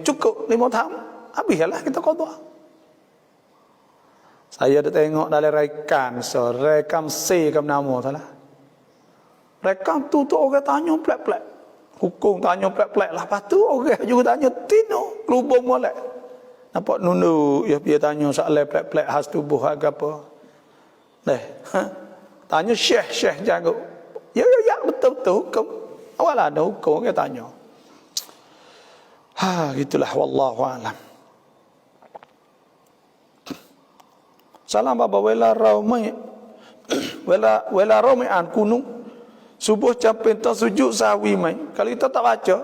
cukup 5 tahun. Habislah kita qada. Saya ada tengok dalam rekam C ke nama salah. Rekam tu orang tanya plek-plek. Hukum tanya plek-plek lah. Lepas tu orang juga tanya tino kelubung molek. Nampak nunu dia tanya soalan plek-plek khas tubuh agak apa. Tanya syekh jago. Ya betul-betul hukum. Awal ada hukum orang tanya. Gitulah wallahu alam. Salam baba wala raumai wala raumian kunung subuh campin tak sujud sahwi mai. Kalau kita tak baca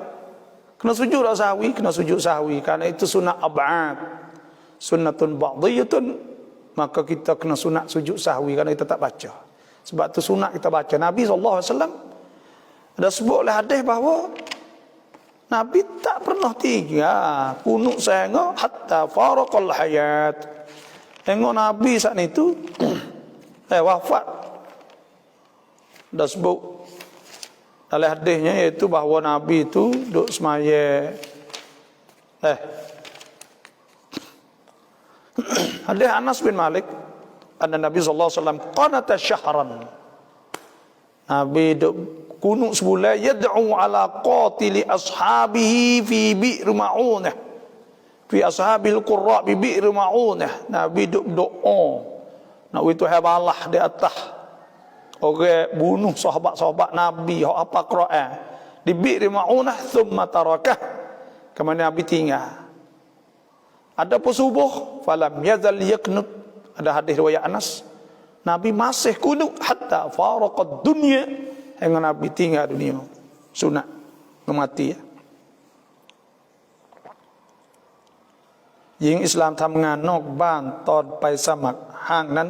kena sujud tak sahwi, kena sujud sahwi kerana itu sunat ab'ad. Sunnatun ba'diyatun, maka kita kena sunat sujud sahwi kerana kita tak baca. Sebab tu sunat kita baca. Nabi SAW ada sebutlah hadis bahawa Nabi tak pernah tinggal kunut sehingga hatta faraqal hayat. Tengok Nabi saat itu wafat. Dah sebut dalam hadisnya iaitu bahawa Nabi itu duduk semaya. Hadis Anas bin Malik, anna Nabi sallallahu alaihi wasallam qanata syahran. Nabi duduk kunut sebulan yad'u ala qatili ashabihi fi bi'r ma'unah. Fi ashabil qurra bi bi'r ma'unah. Nabi duduk doa nak itu balah di atas orang bunuh sahabat-sahabat Nabi hak apa Quran di bi'r ma'unah thumma tarakah. Kemudian Nabi tinggal. Ada pun subuh falam yazal yaknut. Ada hadis riwayat Anas, Nabi masih kunut hatta faraqad dunya, hingga Nabi tinggal dunia. Sunat mati ya. Yang Islam ทำงานนอกบ้านตอนไปสมัครห้างนั้น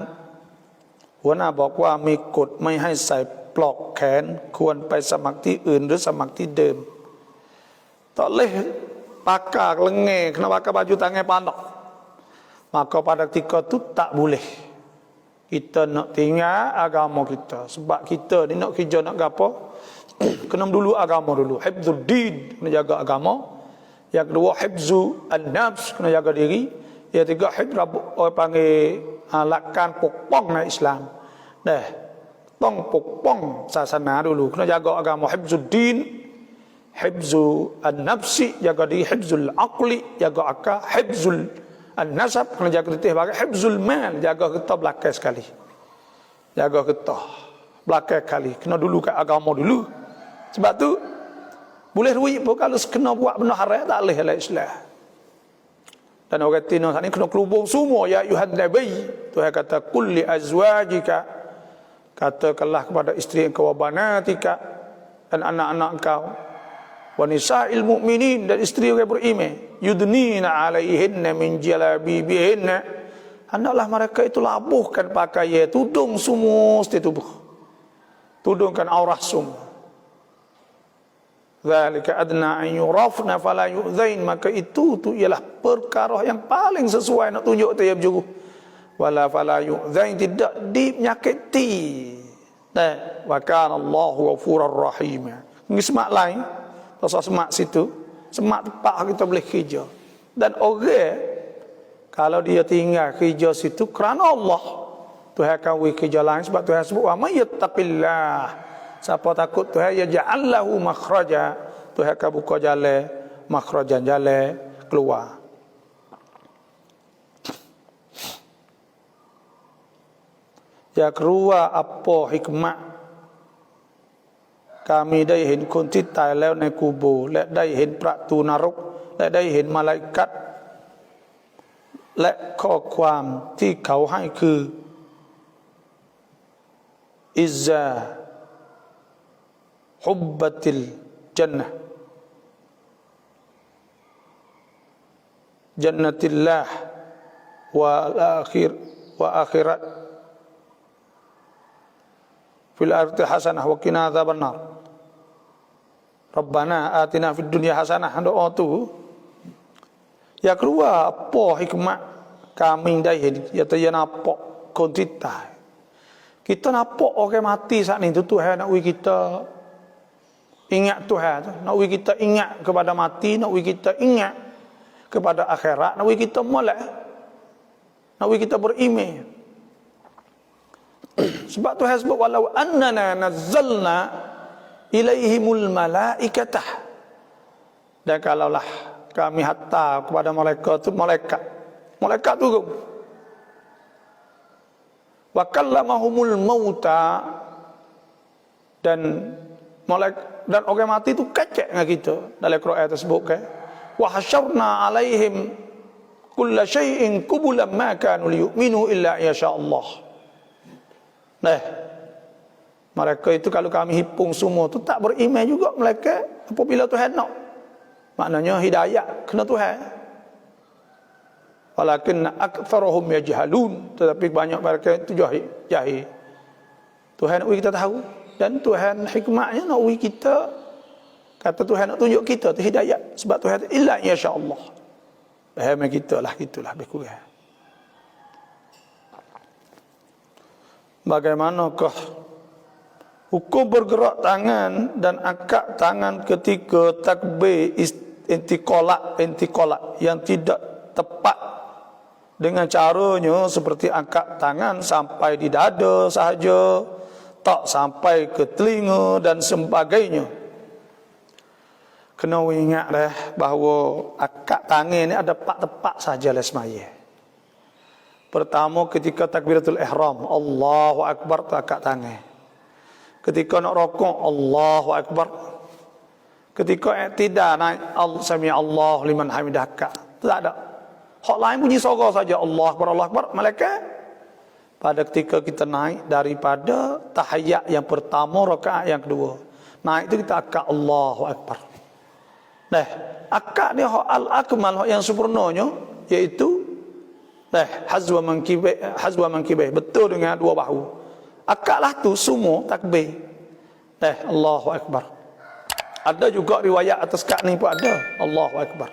หัวหน้าบอกว่ามีกฎไม่ให้ใส่ปลอกแขนควรไปสมัครที่อื่นหรือสมัครที่เดิม tak boleh pakai lengan kena pakai baju tangan pandak. Maka pada ketika itu tak boleh kita nak tinggal agama kita. Sebab kita ni nak kerja nak gapo kena dulu agama dulu. Hifzul din, kena jaga agama. Yang kedua hifzu an-nafs, kena jaga diri. Yang ketiga hifz orang panggil lakkan pokpong Islam. Tong pokpong sasana dulu, kena jaga agama. Hifzul din, hifzu an-nafsi, jaga diri, hifzul aqli, jaga akal, hifzul an-nasab, kena jaga diri, bagi hifzul mal, jaga kita belakang sekali. Jaga kita belakang kali, kena dulu kat agama dulu. Sebab tu boleh duit pun kalau kena buat benda haram tak boleh dalam Islam. Dan orang Tino ni kena kelubung semua, ya ayuhan nabi. Tuhan kata kulli azwajika, katakanlah kepada isteri engkau, wa banatika, dan anak-anak engkau, wa nisa'il mu'minin, dan isteri orang beriman, yudnina alaihinna min jalabibihinna, hendaklah mereka itu labuhkan pakaian, tudung semua setiap tubuh, tudungkan aurat semua. Zalika adna an yurafna fala yu'zain, maka itu ialah perkara yang paling sesuai nak tunjuk tiap juru. Wala fala yu'zain, tidak dinyakiti. Dan wa kana Allahu ghafurur rahim. Ini semak lain, pasal semak situ, semak tepat kita boleh kerja. Dan orang kalau dia tinggal kerja situ kerana Allah, Tuhan akan beri kerja lain. Sebab Tuhan sebut wa may yattaqillah, siapa takut Tuhan, ya ja'allahu makhraja, Tuhan akan buka jalan, makhrajan, jalan keluar. Ya keluar apa hikmat kamiได้เห็นคนที่ตายแล้วในกูโบและได้เห็นประตูนรกและได้เห็นมาลาอิกัตและข้อความที่เขาให้คืออิซซาhubbatil jannah jannatillah wa akhirat fil ardi hasanah wa qina adzaban nar rabbana atina fid dunya hasanah. Doa tu ya keluar apa hikmat kami dah ya tanya nampak kontita kita nampak orang mati saat ni tu Tuhan nak uji kita ingat Tuhan tu, nak uji kita ingat kepada mati, nak uji kita ingat kepada akhirat, nak uji kita molek, nak uji kita beriman. Sebab Tuhan sebut walau annana nazzalna ilaihimul malaikatah, dan kalaulah kami hantar kepada malaikat tu, malaikat turun, wa kallamahumul mauta, dan dan orang mati tu kacak dengan kita. Dalam Quran tersebut kan, wa hasyarna alaihim kulla syai'in qubulan ma kanu liyu'minu illa yasha Allah. Nah, mereka itu kalau kami himpun semua tu tak beriman juga mereka apabila Tuhan nak. Maknanya hidayah kena Tuhan. Walakin aktsaruhum yajhalun, tetapi banyak mereka itu jahil. Tuhan nak kita tahu, dan Tuhan hikmahnya nak uji kita. Kata Tuhan nak tunjuk kita tu hidayah. Sebab Tuhan illa insya-Allah. Faham kita lah, gitulah lebih kurang. Bagaimanakah hukum bergerak tangan dan angkat tangan ketika takbir intiqalat yang tidak tepat dengan caranya seperti angkat tangan sampai di dada sahaja, tak sampai ke telinga dan sebagainya. Kena ingat dah bahawa akad tangan ni ada tepat saja lah semaya. Pertama ketika takbiratul ihram, Allahu Akbar, tu akad tangan. Ketika nak rokok, Allahu Akbar. Ketika i'tidal naik, sami Allah liman hamidah, akad. Tak ada. Hak lain bunyi suara saja, Allah Akbar, Allah Akbar. Malaikat pada ketika kita naik daripada tahiyat yang pertama, rakaat yang kedua, naik itu kita akad Allahu Akbar. Nah, akad ni al-akmal yang sempurnanya iaitu hazwa mankibah, betul dengan dua bahu. Akadlah tu semua takbir. Allahu Akbar. Ada juga riwayat atas kad ni pun ada Allahu Akbar.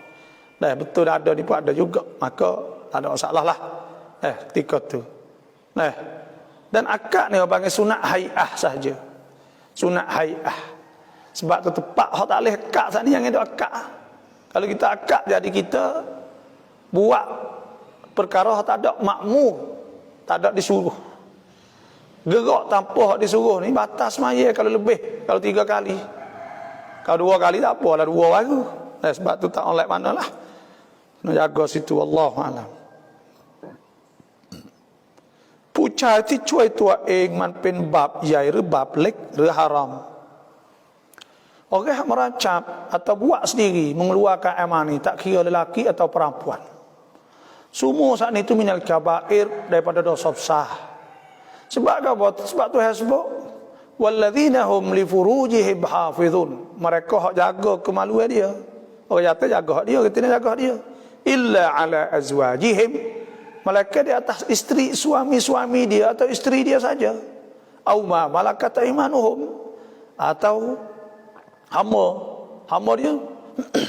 Betul ada ni pun ada juga. Maka tak ada masalah lah. Ketika tu. Dan akad ni orang panggil sunat hai'ah saja. Sunat hai'ah. Sebab tu tepat hak tak boleh akad saat ni yang ada akad. Kalau kita akad jadi kita buat perkara tak ada makmur, tak ada disuruh. Gerak tanpa hak disuruh ni batas maya kalau lebih, kalau 3 kali. Kalau 2 kali tak apalah, 2 baru. Sebab tu tak oleh manalah. Nak jaga situ, wallahu alam. ผู้ชายที่ช่วยตัวเองมันเป็นบาปใหญ่หรือบาปเล็กหรือฮารอม Orang yang meracap atau buat sendiri mengeluarkan air mani, tak kira lelaki atau perempuan, semua saat itu minal kabair, daripada dosa besar. Sebab apa? Sebab Tuhan sebut walladzina hum li furujihim hafizun, mereka hak jaga kemaluan dia. Orang kata jaga hak dia, kita jaga hak dia. Illa ala azwajihim, malaikat di atas isteri suami dia atau isteri dia saja. Au ma malakat aimanuhum, atau hamba dia.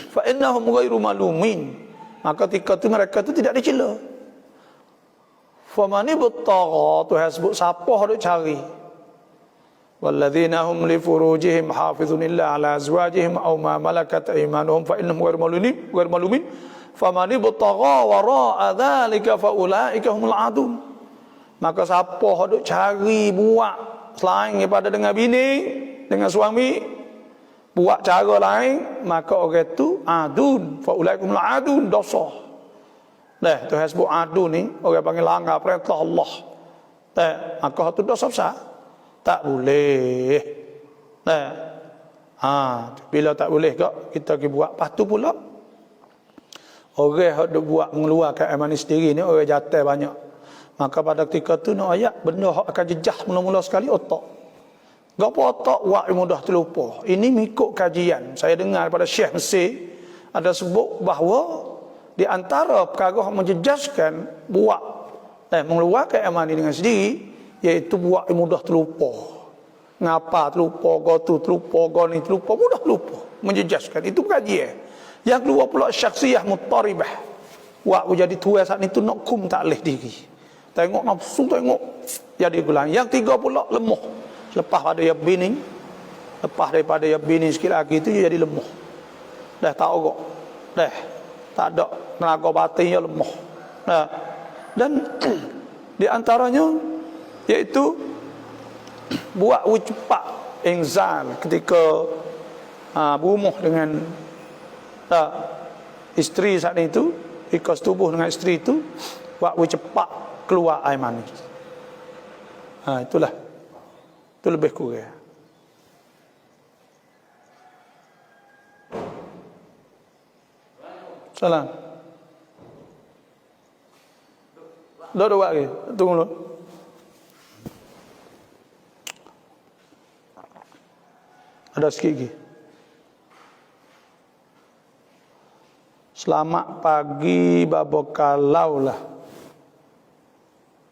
Fa innahum ghairu malumin, maka ketika itu mereka itu tidak dicela. Famani buttagha, Tuhan sebut siapa hendak cari. Walladzina hum li furujihim hafizun illa ala azwajihim aw ma malakat aymanuhum fa innahum ghairu malumin. Famani buttagha wara'a dzalika fa ulaika humul adun. Maka siapa hendak cari buat selain daripada dengan bini, dengan suami, buat cara lain, maka orang itu adun, fa ulaika humul adun, dosa. Tuhan sebut adun ni, orang panggil langgar perintah Allah. Maka itu dosa besar. Tak boleh. Bila tak boleh kita pergi buat. Lepas tu pula orang yang buat mengeluarkan air mani sendiri ni orang jatuh banyak. Maka pada ketika tu nak ayat benda yang akan jejah mula-mula sekali otak. Gapa otak buat mudah terlupa. Ini mengikut kajian. Saya dengar pada Syekh Mesir ada sebut bahawa di antara perkara yang menjejaskan buat mengeluarkan air mani dengan sendiri, iaitu buat mudah terlupa. Ngapa terlupa, gotu terlupa, goni terlupa, mudah terlupa, menjejaskan. Itu kajian. Yang kedua pula syakhsiyah muttaribah. Buat jadi tua saat itu nak kum tak leh diri. Tengok nafsu, tengok jadi gulang. Yang tiga pula lemah. Lepas daripada ya bini sikit lagi itu jadi lemah. Dah tak ogok. Dah tak ada tenaga batinnya lemah. Dan di antaranya iaitu buat cepat inzal ketika berumah dengan isteri saat itu, ketika setubuh dengan isteri itu, buat cepat keluar air mani. Itulah. Itu lebih kurang. Salam. Duduk lagi. Tunggu dulu. Ada sikit lagi. Selamat pagi bapa, kalau lah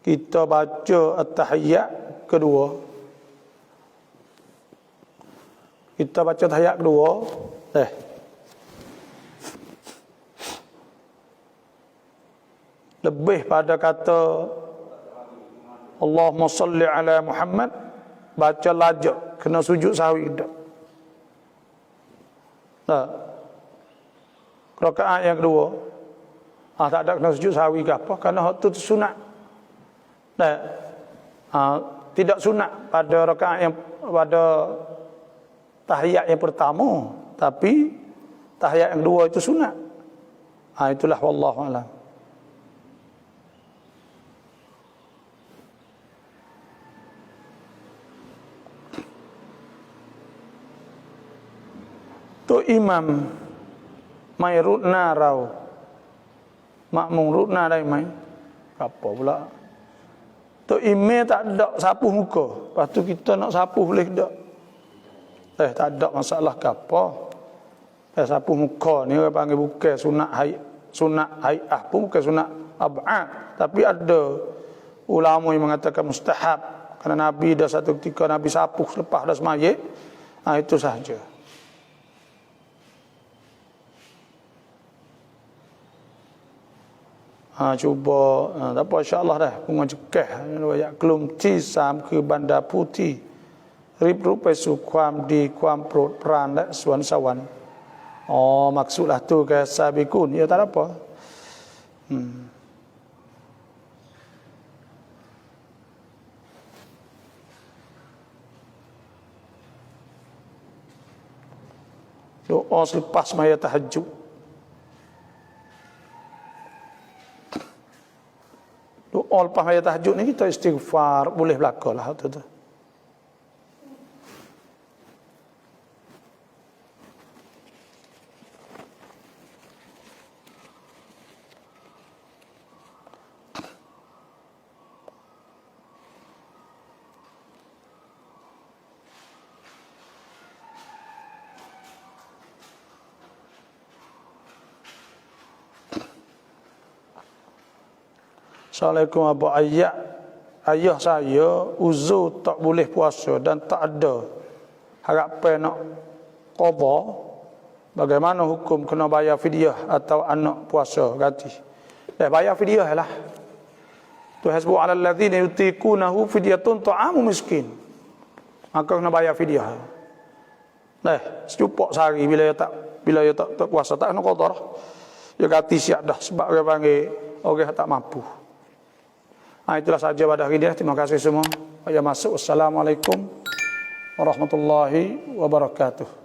kita baca at-tahiyyat kedua. Kita baca tahiyat kedua. Lebih pada kata Allahumma salli ala Muhammad, baca lajak, kena sujud sahwi dak. Rakaat yang kedua tak ada kena sujud sahwi ke apa, kerana hak tu sunat. Tidak sunat pada rakaat yang pada tahiyat yang pertama, tapi tahiyat yang kedua itu sunat. Itulah wallahu a'lam. Tu imam mai rutna rau, makmum rutna dai mai apa pula. Tu imam tak ada sapuh muka, lepas tu kita nak sapuh boleh tak? Tak ada masalah ke apa. Sapuh muka ni orang panggil bukan sunat hai'ah pun, bukan sunat ab'ad, tapi ada ulama yang mengatakan mustahab, kerana Nabi dah satu ketika Nabi sapuh selepas dah semayit. Itu sahaja. Cuba tak apa, insya-Allah dah bunga cekah ayat kelum ti sam ke bandar putih rib rupไปสู่ความดีความโปรดปรานและสวนสวรรค์ maksudlah tu ke sabikun, ya tak apa. Doa selepas maya tahajud. Doa lepas maya tahajud ni kita istighfar, boleh belaka lah tu. Assalamualaikum Abu Ayyak. Ayah saya uzur tak boleh puasa dan tak ada harapan nak qada. Bagaimana hukum, kena bayar fidyah atau anak puasa ganti? Bayar fidyah lah. Tuhan sebut alal ladzina yutiqunahu fidyatun ta'amu miskin. Maka kena bayar fidyah. Secupok sehari bila dia tak puasa tak kena qada dah. Dia ganti siap dah sebab dia panggil orang tak mampu. Itulah saja pada hari ini. Terima kasih semua. Saya masuk. Wassalamualaikum warahmatullahi wabarakatuh.